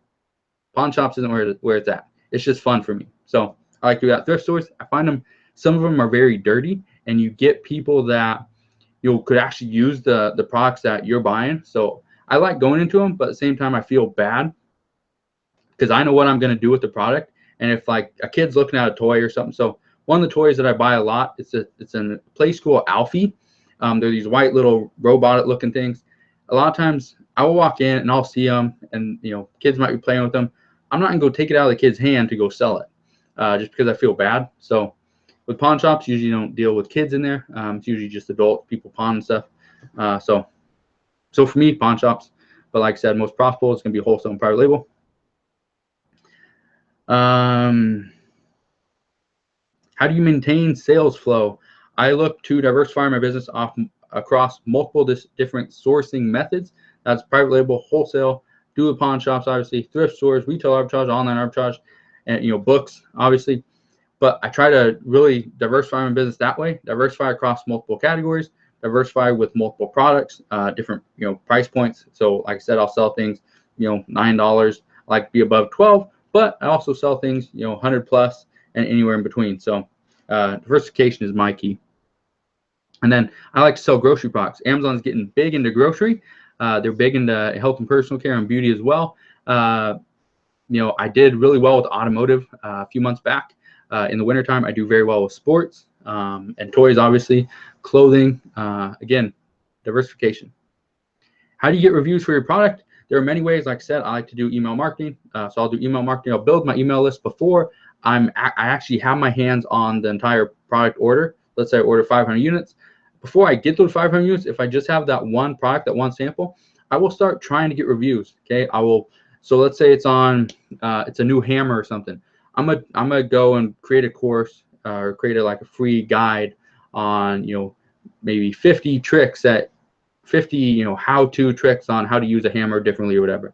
pawn shops isn't where it's at. It's just fun for me. So I like to do that. Thrift stores, I find some of them are very dirty, and you get people that could actually use the products that you're buying. So I like going into them, but at the same time I feel bad because I know what I'm going to do with the product. And if like a kid's looking at a toy or something, so one of the toys that I buy a lot, it's in Play School Alfie. They're these white little robot looking things. A lot of times I will walk in and I'll see them, and kids might be playing with them. I'm not gonna go take it out of the kid's hand to go sell it, just because I feel bad. So with pawn shops, usually you don't deal with kids in there. It's usually just adult people pawn and stuff. So for me, pawn shops. But like I said, most profitable is gonna be wholesale and private label. How do you maintain sales flow? I look to diversify my business across multiple different sourcing methods. That's private label, wholesale, do the pawn shops, obviously, thrift stores, retail arbitrage, online arbitrage, and books, obviously. But I try to really diversify my business that way. Diversify across multiple categories. Diversify with multiple products, different price points. So like I said, I'll sell things $9. I like to be above 12, but I also sell things 100 plus and anywhere in between. So diversification is my key. And then I like to sell grocery products. Amazon's getting big into grocery. They're big into health and personal care and beauty as well. I did really well with automotive a few months back. In the wintertime, I do very well with sports and toys, obviously, clothing. Again, diversification. How do you get reviews for your product? There are many ways. Like I said, I like to do email marketing. So I'll do email marketing. I'll build my email list before I actually have my hands on the entire product order. Let's say I order 500 units. Before I get those 500 units, if I just have that one product, that one sample, I will start trying to get reviews. Okay, I will. So let's say it's on, it's a new hammer or something. I'm gonna go and create a course or create like a free guide on, you know, maybe 50 tricks that 50, you know, how-to tricks on how to use a hammer differently or whatever.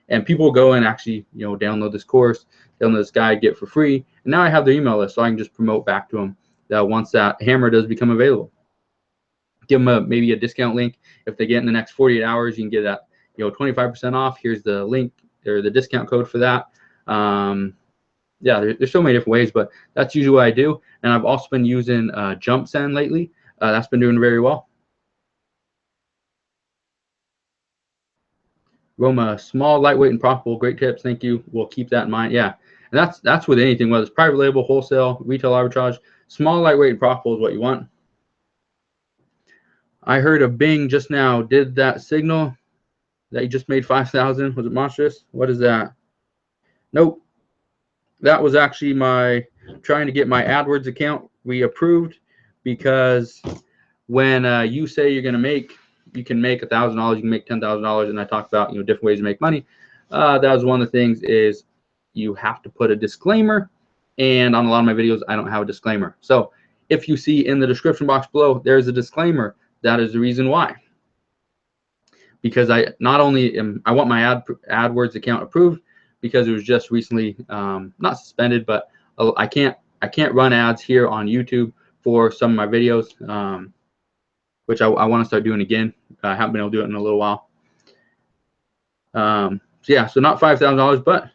And people will go and actually, you know, download this course, download this guide, get it for free. And now I have their email list, so I can just promote back to them that once that hammer does become available, give them maybe a discount link. If they get in the next 48 hours, you can get that, you know, 25% off. Here's the link or the discount code for that. Yeah, there's so many different ways, but that's usually what I do. And I've also been using Jump Send lately. That's been doing very well. Roma, small, lightweight, and profitable. Great tips. Thank you. We'll keep that in mind. Yeah, and that's with anything, whether it's private label, wholesale, retail arbitrage. Small, lightweight, and profitable is what you want. I heard of Bing just now. Did that signal that you just made 5,000? Was it monstrous? What is that? Nope. That was actually my trying to get my AdWords account reapproved, because when you say you're going to make, you can make $1,000, you can make $10,000, and I talked about, you know, different ways to make money. That was one of the things, is you have to put a disclaimer, and on a lot of my videos I don't have a disclaimer. So if you see in the description box below there's a disclaimer, that is the reason why. Because I not only I want my AdWords account approved, because it was just recently not suspended, but I can't run ads here on YouTube for some of my videos, which I want to start doing again. I haven't been able to do it in a little while. So yeah, so not $5,000, but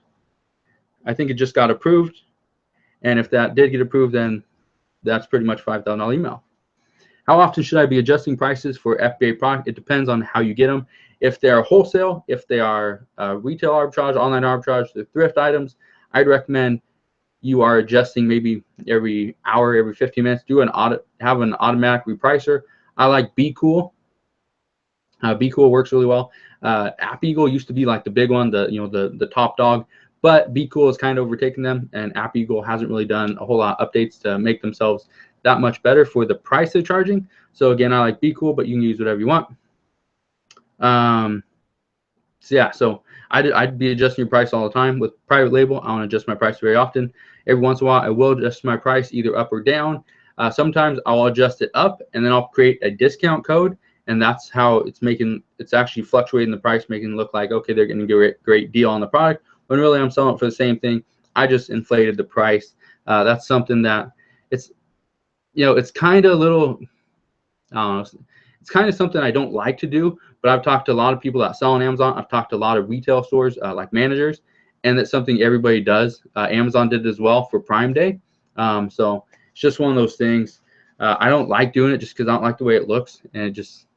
I think it just got approved. And if that did get approved, then that's pretty much $5,000 email. How often should I be adjusting prices for FBA product? It depends on how you get them. If they are wholesale, if they are retail arbitrage, online arbitrage, the thrift items, I'd recommend you are adjusting maybe every hour, every 15 minutes. Do an audit, have an automatic repricer. I like Be Cool. Be Cool works really well. App Eagle used to be like the big one, the top dog, but Be Cool has kind of overtaken them, and App Eagle hasn't really done a whole lot of updates to make themselves that much better for the price they're charging. So again, I like Be Cool, but you can use whatever you want. So yeah, so I'd be adjusting your price all the time. With private label, I don't adjust my price very often. Every once in a while, I will adjust my price either up or down. Sometimes I'll adjust it up, and then I'll create a discount code, and that's how it's actually fluctuating the price, making it look like, okay, they're getting a great deal on the product, when really I'm selling it for the same thing. I just inflated the price. That's something that it's kind of a little, I don't know, it's kind of something I don't like to do, but I've talked to a lot of people that sell on Amazon. I've talked to a lot of retail stores, like managers, and that's something everybody does. Amazon did it as well for Prime Day. So it's just one of those things. I don't like doing it just because I don't like the way it looks, and it just,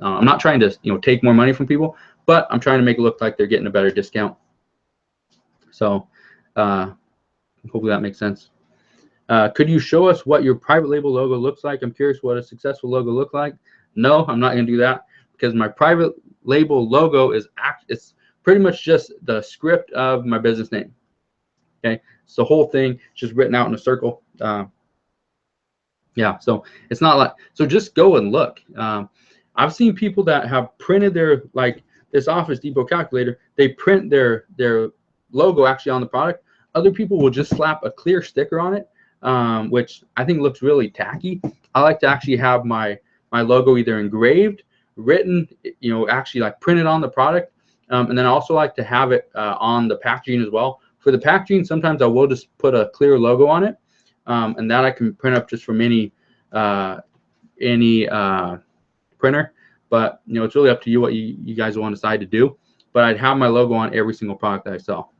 I'm not trying to, take more money from people, but I'm trying to make it look like they're getting a better discount. So hopefully that makes sense. Could you show us what your private label logo looks like? I'm curious what a successful logo looks like. No, I'm not going to do that, because my private label logo it's pretty much just the script of my business name. Okay, so the whole thing is just written out in a circle. Yeah, so it's not like, so just go and look. I've seen people that have printed their, like this Office Depot calculator, they print their logo actually on the product. Other people will just slap a clear sticker on it, which I think looks really tacky. I like to actually have my logo either engraved, written, actually like printed on the product, and then I also like to have it on the packaging as well. For the packaging, sometimes I will just put a clear logo on it, and that I can print up just from any printer. But it's really up to you what you guys want to decide to do. But I'd have my logo on every single product that I sell.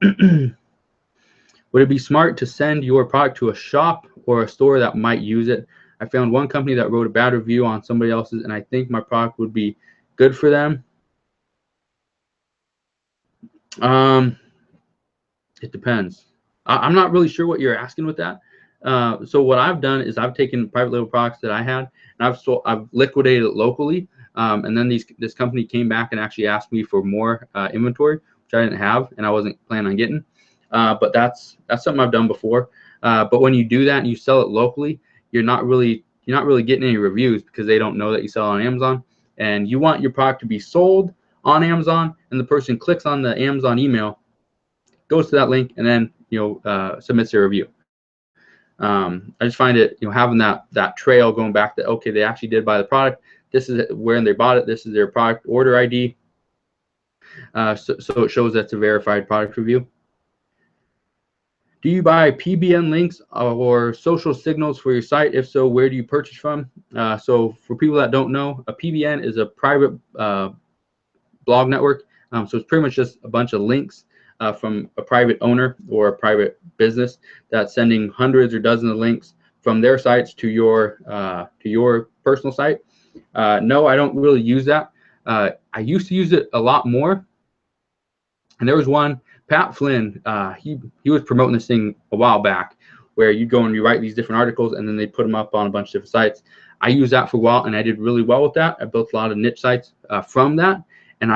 Would it be smart to send your product to a shop or a store that might use it? I found one company that wrote a bad review on somebody else's, and I think my product would be good for them. It depends. I'm not really sure what you're asking with that. So what I've done is I've taken private label products that I had, and I've liquidated it locally. And then this company came back and actually asked me for more inventory, which I didn't have and I wasn't planning on getting. But that's something I've done before. But when you do that and you sell it locally, you're not really getting any reviews because they don't know that you sell on Amazon. And you want your product to be sold on Amazon, and the person clicks on the Amazon email, goes to that link, and then submits their review. I just find it, having that trail going back that, okay, they actually did buy the product. This is where they bought it. This is their product order ID. So it shows that's a verified product review. Do you buy PBN links or social signals for your site? If so, where do you purchase from? So for people that don't know, a PBN is a private blog network. So it's pretty much just a bunch of links from a private owner or a private business that's sending hundreds or dozens of links from their sites to your personal site. No, I don't really use that. I used to use it a lot more. And there was one, Pat Flynn, he was promoting this thing a while back where you go and you write these different articles and then they put them up on a bunch of different sites. I used that for a while and I did really well with that. I built a lot of niche sites from that. And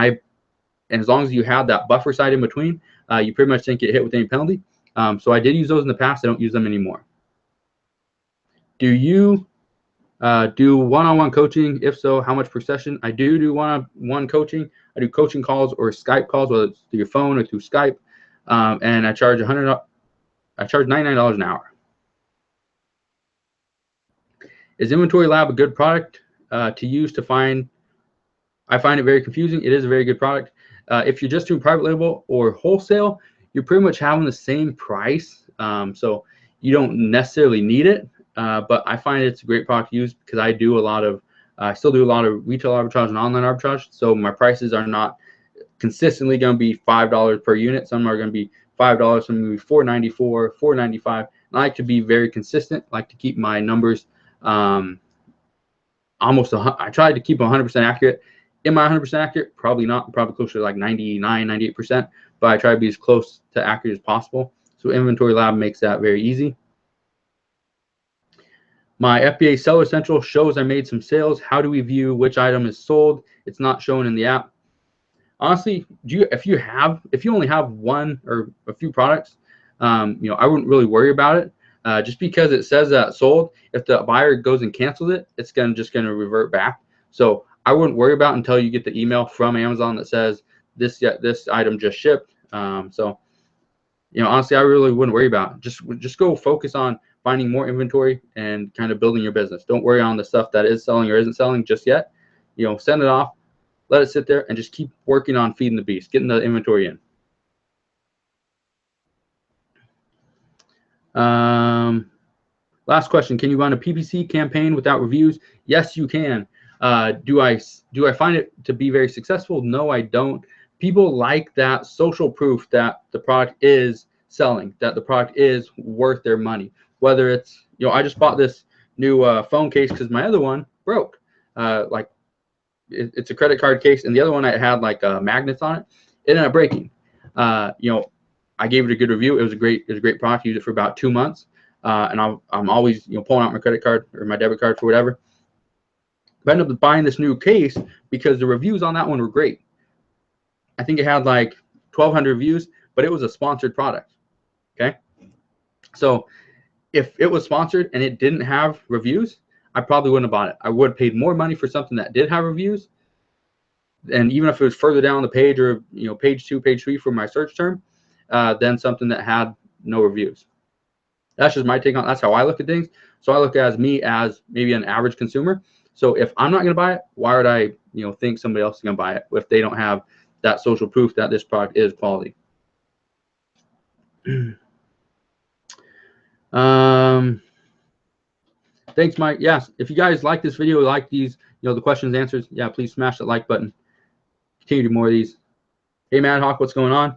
as long as you have that buffer site in between, you pretty much didn't get hit with any penalty. So I did use those in the past. I don't use them anymore. Do you do one-on-one coaching? If so, how much per session? I do one-on-one coaching. I do coaching calls or Skype calls, whether it's through your phone or through Skype, and I charge $99 an hour. Is Inventory Lab a good product to use to find? I find it very confusing. It is a very good product. If you're just doing private label or wholesale, you're pretty much having the same price, so you don't necessarily need it. But I find it's a great product to use because I still do a lot of retail arbitrage and online arbitrage. So my prices are not consistently going to be $5 per unit. Some are going to be $5, some are going to be $4.94, $4.95. I like to be very consistent. I like to keep my numbers I tried to keep them 100% accurate. Am I 100% accurate? Probably not. I'm probably closer to like 99, 98%. But I try to be as close to accurate as possible. So Inventory Lab makes that very easy. My FBA Seller Central shows I made some sales. How do we view which item is sold? It's not shown in the app. Honestly, if you only have one or a few products, I wouldn't really worry about it. Just because it says that sold, if the buyer goes and cancels it, it's just gonna revert back. So I wouldn't worry about it until you get the email from Amazon that says this item just shipped. So honestly, I really wouldn't worry about it. Just go focus on finding more inventory and kind of building your business. Don't worry on the stuff that is selling or isn't selling just yet. Send it off, let it sit there, and just keep working on feeding the beast, getting the inventory in. Last question: can you run a PPC campaign without reviews? Yes, you can. Do I find it to be very successful? No, I don't. People like that social proof that the product is selling, that the product is worth their money. Whether it's, I just bought this new phone case because my other one broke. It's a credit card case, and the other one I had like magnets on it. It ended up breaking. I gave it a good review. It was a great product. Used it for about 2 months, and I'm always pulling out my credit card or my debit card for whatever. But I ended up buying this new case because the reviews on that one were great. I think it had like 1,200 reviews, but it was a sponsored product. Okay, so if it was sponsored and it didn't have reviews, I probably wouldn't have bought it. I would have paid more money for something that did have reviews, and even if it was further down the page or page 2, page 3 for my search term, than something that had no reviews. That's just my take on. That's how I look at things. So I look at me as maybe an average consumer. So if I'm not going to buy it, why would I think somebody else is going to buy it if they don't have that social proof that this product is quality? Thanks, Mike. Yes, if you guys like this video, like these, the questions and answers, yeah, please smash that like button. Continue to do more of these. Hey, Mad Hawk, what's going on?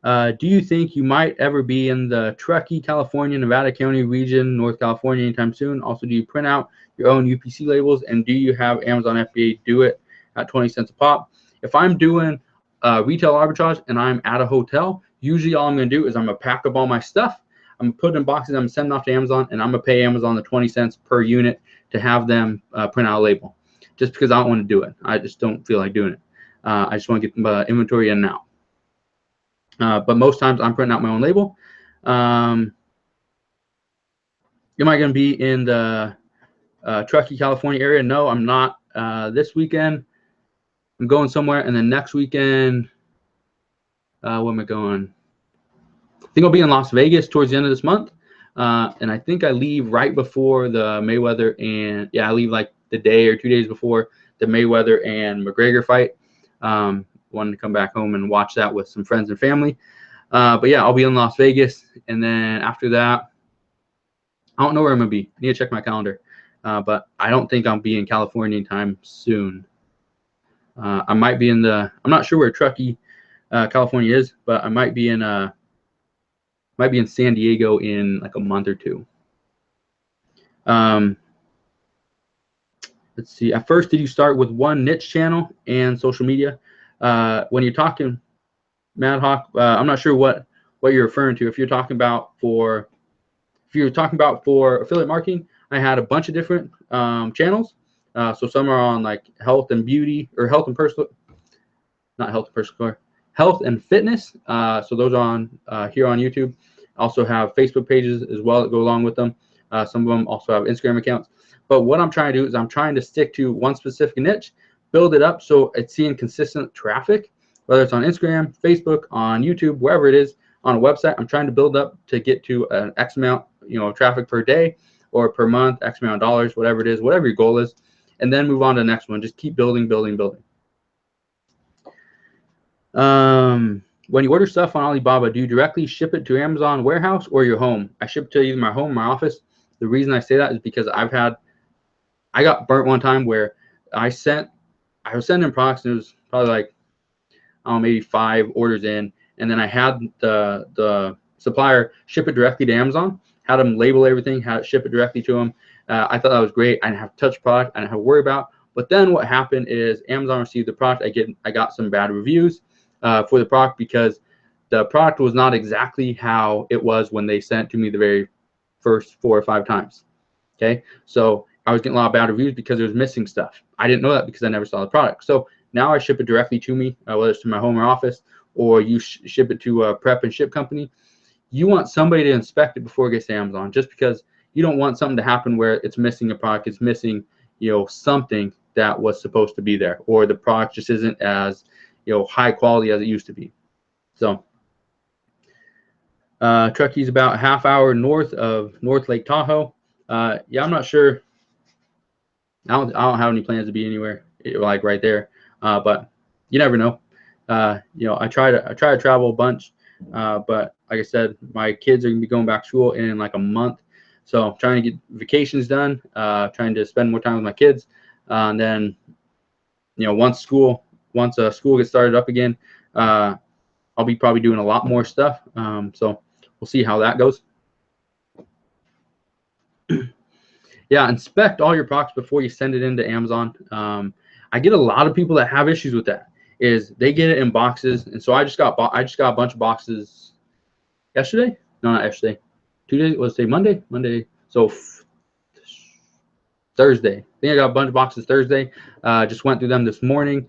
Do you think you might ever be in the Truckee, California, Nevada County region, North California anytime soon? Also, do you print out your own UPC labels, and do you have Amazon FBA do it at 20 cents a pop? If I'm doing retail arbitrage and I'm at a hotel, usually all I'm going to do is I'm going to pack up all my stuff. I'm going to put it in boxes. I'm going to send them off to Amazon, and I'm going to pay Amazon the 20 cents per unit to have them print out a label. just because I don't want to do it. I just don't feel like doing it. I just want to get the inventory in now. But most times I'm printing out my own label. Am I going to be in the Truckee, California area? No, I'm not. This weekend, I'm going somewhere, and then next weekend, where am I going? I think I'll be in Las Vegas towards the end of this month. And I think I leave right before the Mayweather and I leave like the day or 2 days before the Mayweather and McGregor fight. Wanted to come back home and watch that with some friends and family. But yeah, I'll be in Las Vegas, and then after that, I don't know where I'm gonna be. I need to check my calendar. But I don't think I'll be in California anytime soon. I might be in I'm not sure where Truckee, California is, but I might be in San Diego in like a month or two. Let's see. At first, did you start with one niche channel and social media? When you're talking Mad Hawk, I'm not sure what you're referring to. If you're talking about for affiliate marketing, I had a bunch of different channels. So some are on like health and beauty, or health and personal, not health and personal care, health and fitness. So those are on here on YouTube. I also have Facebook pages as well that go along with them. Some of them also have Instagram accounts. But what I'm trying to do is I'm trying to stick to one specific niche, build it up so it's seeing consistent traffic, whether it's on Instagram, Facebook, on YouTube, wherever it is, on a website. I'm trying to build up to get to an X amount, of traffic per day or per month, X amount of dollars, whatever it is, whatever your goal is, and then move on to the next one. Just keep building. When you order stuff on Alibaba, do you directly ship it to Amazon warehouse or your home? I ship it to either my home or my office. The reason I say that is because I got burnt one time where I was sending products, and it was probably like, maybe 5 orders in, and then I had the supplier ship it directly to Amazon, had them label everything, had it ship it directly to them. I thought that was great. I didn't have to touch product. I didn't have to worry about. But then what happened is Amazon received the product. I got some bad reviews for the product because the product was not exactly how it was when they sent it to me the very first 4 or 5 times. Okay, so I was getting a lot of bad reviews because it was missing stuff. I didn't know that because I never saw the product. So now I ship it directly to me, whether it's to my home or office, or you ship it to a prep and ship company. You want somebody to inspect it before it gets to Amazon, just because you don't want something to happen where it's missing a product, it's missing, something that was supposed to be there, or the product just isn't as, high quality as it used to be. So Truckee's about a half hour north of North Lake Tahoe. Yeah, I'm not sure. I don't have any plans to be anywhere like right there, but you never know. I try to travel a bunch, but like I said, my kids are gonna be going back to school in like a month, so I'm trying to get vacations done, trying to spend more time with my kids, and then once school gets started up again, I'll be probably doing a lot more stuff. So we'll see how that goes. Yeah, inspect all your products before you send it into Amazon. I get a lot of people that have issues with that. Is they get it in boxes, and so I just got a bunch of boxes yesterday. No, not yesterday. 2 days. Let's say Monday. So Thursday. I think I got a bunch of boxes Thursday. Just went through them this morning.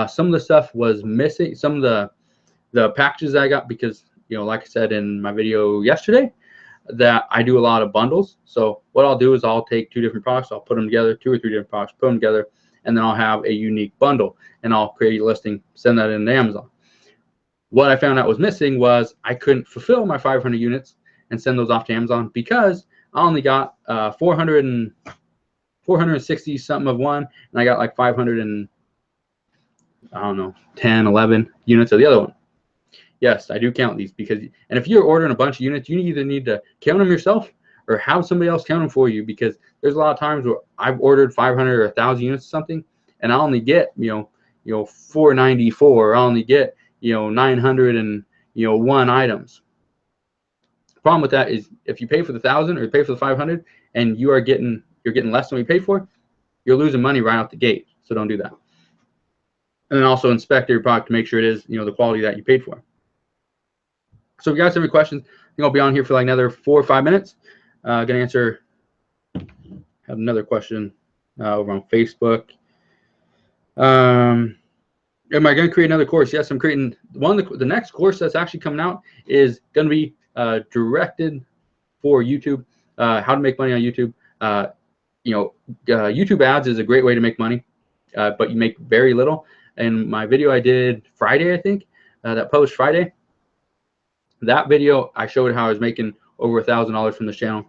Some of the stuff was missing. Some of the packages I got, because like I said in my video yesterday, that I do a lot of bundles. So what I'll do is I'll take 2 different products, I'll put them together, 2 or 3 different products, put them together, and then I'll have a unique bundle, and I'll create a listing, send that into Amazon. What I found out was missing was I couldn't fulfill my 500 units and send those off to Amazon because I only got 460 something of one, and I got like 500 and I don't know, 10, 11 units of the other one. Yes, I do count these and if you're ordering a bunch of units, you either need to count them yourself or have somebody else count them for you, because there's a lot of times where I've ordered 500 or 1,000 units of something, and I only get 494, or I only get 901 items. The problem with that is if you pay for the 1,000 or you pay for the 500 and you're getting less than what you paid for, you're losing money right out the gate. So don't do that. And then also inspect your product to make sure it is the quality that you paid for. So if you guys have any questions, I think I'll be on here for like another 4 or 5 minutes. Gonna answer. Have another question over on Facebook. Am I going to create another course? Yes, I'm creating one. The next course that's actually coming out is going to be directed for YouTube, how to make money on YouTube. YouTube ads is a great way to make money, but you make very little. And my video I did Friday, I think, that published Friday, that video I showed how I was making over $1,000 from this channel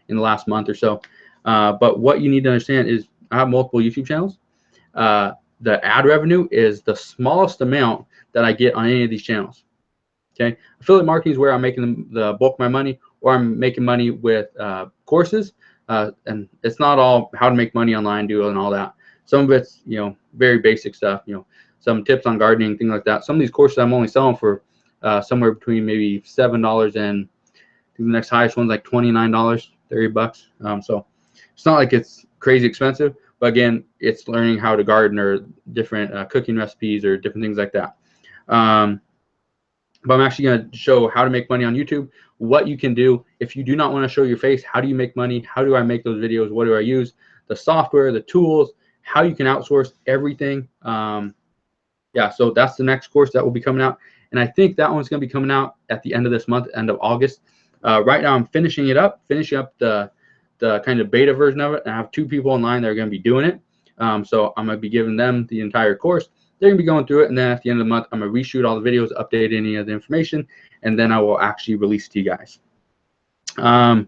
in the last month or so. But what you need to understand is I have multiple YouTube channels. The ad revenue is the smallest amount that I get on any of these channels. Okay, affiliate marketing is where I'm making the bulk of my money, or I'm making money with courses, and it's not all how to make money online, do and all that. Some of it's very basic stuff, some tips on gardening, things like that. Some of these courses I'm only selling for somewhere between maybe $7 and the next highest one's like $29, $30. So it's not like it's crazy expensive. But again, it's learning how to garden or different cooking recipes or different things like that. But I'm actually going to show how to make money on YouTube, what you can do. If you do not want to show your face, how do you make money? How do I make those videos? What do I use? The software, the tools, how you can outsource everything. Yeah, so that's the next course that will be coming out. And I think that one's going to be coming out at the end of this month, end of August. Right now I'm finishing up the kind of beta version of it. And I have 2 people online that are going to be doing it. So I'm going to be giving them the entire course. They're going to be going through it. And then at the end of the month, I'm going to reshoot all the videos, update any of the information, and then I will actually release to you guys. Have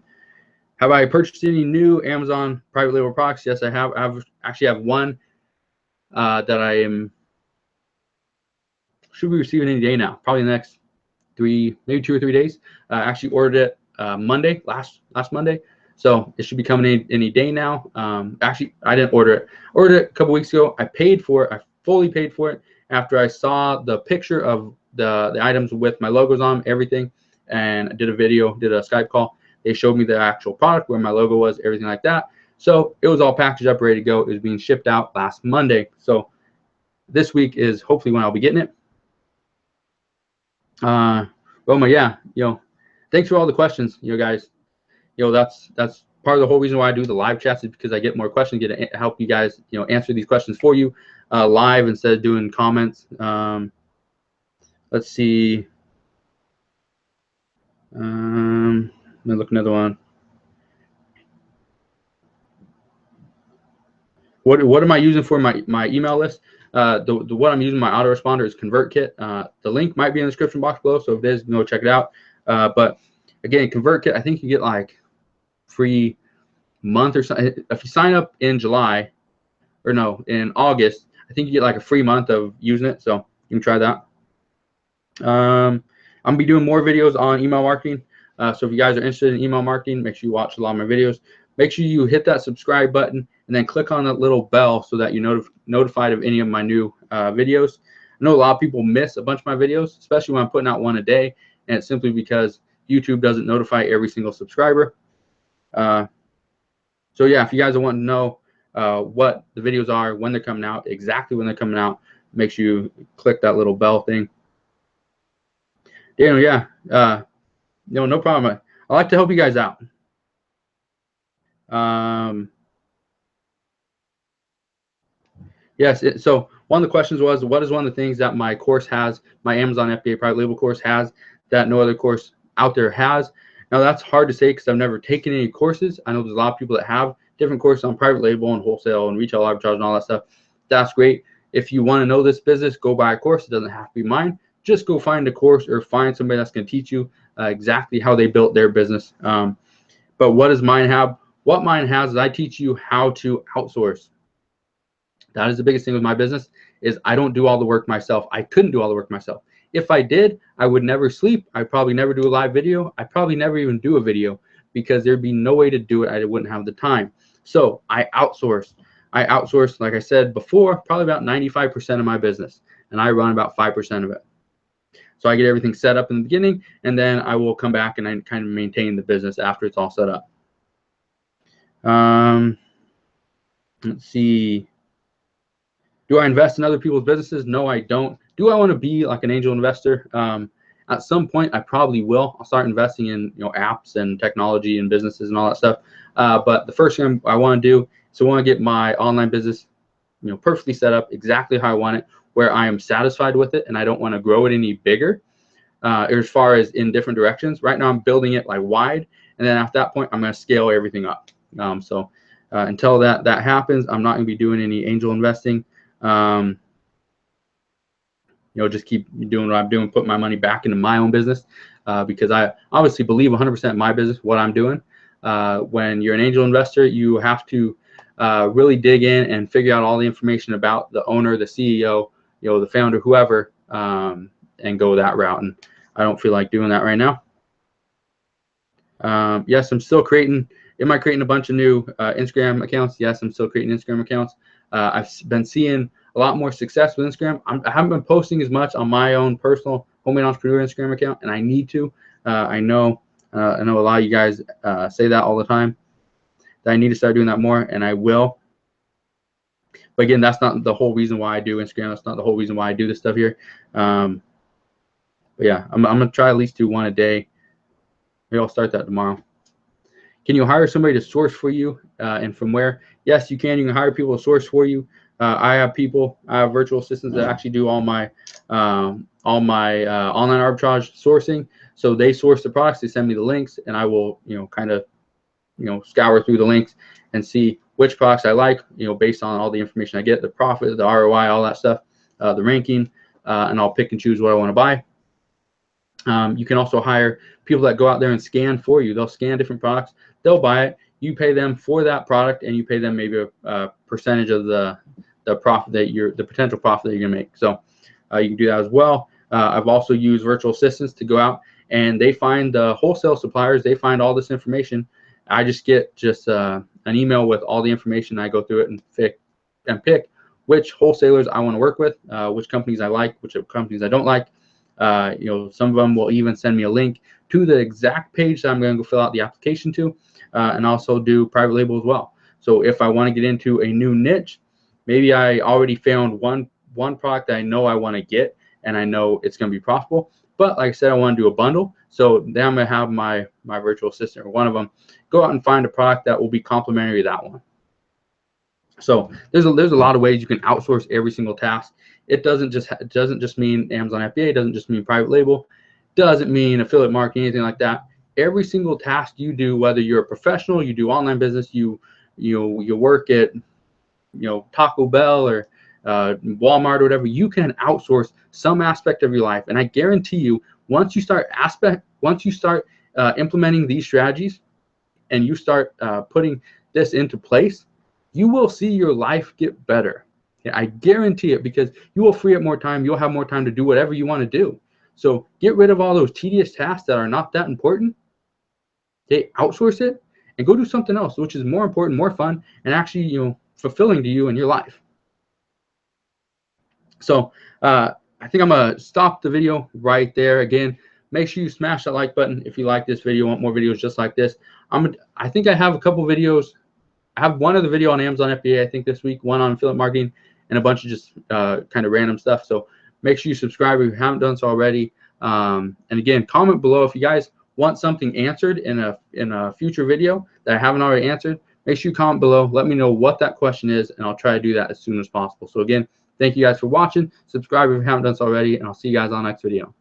I purchased any new Amazon private label products? Yes, I have. I actually have one that I should be receiving any day now, probably the next maybe 2 or 3 days. I actually ordered it Monday, last Monday. So it should be coming any day now. Actually, I didn't order it. Ordered it a couple weeks ago. I paid for it. I fully paid for it after I saw the picture of the items with my logos on, everything, and I did a video, did a Skype call. They showed me the actual product, where my logo was, everything like that. So it was all packaged up, ready to go. It was being shipped out last Monday. So this week is hopefully when I'll be getting it. Yeah, thanks for all the questions, guys. That's part of the whole reason why I do the live chats, is because I get more questions, get to help you guys, answer these questions for you live instead of doing comments. Let's see. Let me look another one. What am I using for my email list? What I'm using, my autoresponder, is ConvertKit. The link might be in the description box below, so if it is, go check it out. But again, ConvertKit, I think you get like free month or something. If you sign up in in August, I think you get like a free month of using it, so you can try that. I'm gonna be doing more videos on email marketing, so if you guys are interested in email marketing, make sure you watch a lot of my videos. Make sure you hit that subscribe button and then click on that little bell so that you're notified of any of my new videos. I know a lot of people miss a bunch of my videos, especially when I'm putting out one a day, and it's simply because YouTube doesn't notify every single subscriber. So yeah, if you guys want to know what the videos are, when they're coming out, exactly when they're coming out, make sure you click that little bell thing. Daniel, yeah, no problem. I like to help you guys out. Yes, so one of the questions was, what is one of the things that my course has, my Amazon FBA private label course has, that no other course out there has? Now that's hard to say because I've never taken any courses. I know there's a lot of people that have different courses on private label and wholesale and retail arbitrage and all that stuff. That's great. If you want to know this business, go buy a course. It doesn't have to be mine. Just go find a course or find somebody that's going to teach you exactly how they built their business. But what does mine have? What mine has is I teach you how to outsource. That is the biggest thing with my business, is I don't do all the work myself. I couldn't do all the work myself. If I did, I would never sleep. I'd probably never do a live video. I'd probably never even do a video because there'd be no way to do it. I wouldn't have the time. So I outsource. Like I said before, probably about 95% of my business, and I run about 5% of it. So I get everything set up in the beginning, and then I will come back and I kind of maintain the business after it's all set up. Let's see. Do I invest in other people's businesses? No, I don't. Do I want to be like an angel investor? At some point, I probably will. I'll start investing in apps and technology and businesses and all that stuff. But the first thing I want to do is I want to get my online business perfectly set up exactly how I want it, where I am satisfied with it, and I don't want to grow it any bigger. As far as in different directions, right now I'm building it like wide, and then at that point I'm going to scale everything up. Until that happens, I'm not going to be doing any angel investing. Just keep doing what I'm doing, put my money back into my own business, because I obviously believe 100% in my business, what I'm doing. When you're an angel investor, you have to really dig in and figure out all the information about the owner, the CEO, the founder, whoever, and go that route. And I don't feel like doing that right now. Yes, I'm still creating. Am I creating a bunch of new Instagram accounts? Yes, I'm still creating Instagram accounts. I've been seeing a lot more success with Instagram. I haven't been posting as much on my own personal homemade entrepreneur Instagram account, and I need to. I know a lot of you guys say that all the time, that I need to start doing that more, and I will. But again, that's not the whole reason why I do Instagram. That's not the whole reason why I do this stuff here. But yeah, I'm gonna try at least do one a day. Maybe I'll start that tomorrow. Can you hire somebody to source for you, and from where? Yes, you can. You can hire people to source for you. I have virtual assistants that actually do all my online arbitrage sourcing. So they source the products, they send me the links, and I will kind of scour through the links and see which products I like, based on all the information I get, the profit, the ROI, all that stuff, the ranking, and I'll pick and choose what I want to buy. You can also hire people that go out there and scan for you. They'll scan different products, they'll buy it, you pay them for that product, and you pay them maybe a percentage of the profit the potential profit that you're gonna make. So you can do that as well. I've also used virtual assistants to go out and they find the wholesale suppliers, they find all this information. I just get an email with all the information. I go through it and pick which wholesalers I want to work with, which companies I like, which companies I don't like. Some of them will even send me a link to the exact page that I'm going to go fill out the application to, and also do private label as well. So if I want to get into a new niche, maybe I already found one product that I know I want to get, and I know it's going to be profitable. But like I said, I want to do a bundle. So then I'm going to have my virtual assistant, or one of them, go out and find a product that will be complementary to that one. So there's a lot of ways you can outsource every single task. It doesn't just mean Amazon FBA. It doesn't just mean private label. Doesn't mean affiliate marketing, anything like that. Every single task you do, whether you're a professional, you do online business, you work at Taco Bell or Walmart or whatever, you can outsource some aspect of your life. And I guarantee you, once you start implementing these strategies and you start putting this into place, you will see your life get better. I guarantee it, because you will free up more time. You'll have more time to do whatever you want to do. So get rid of all those tedious tasks that are not that important. Okay, outsource it and go do something else, which is more important, more fun, and actually fulfilling to you in your life. So I think I'm gonna stop the video right there. Again, make sure you smash that like button if you like this video, want more videos just like this. I think I have a couple videos. I have one other video on Amazon FBA, I think this week, one on affiliate marketing, and a bunch of just kind of random stuff. So make sure you subscribe if you haven't done so already. And again, comment below if you guys want something answered in a future video that I haven't already answered. Make sure you comment below. Let me know what that question is, and I'll try to do that as soon as possible. So again, thank you guys for watching. Subscribe if you haven't done so already, and I'll see you guys on the next video.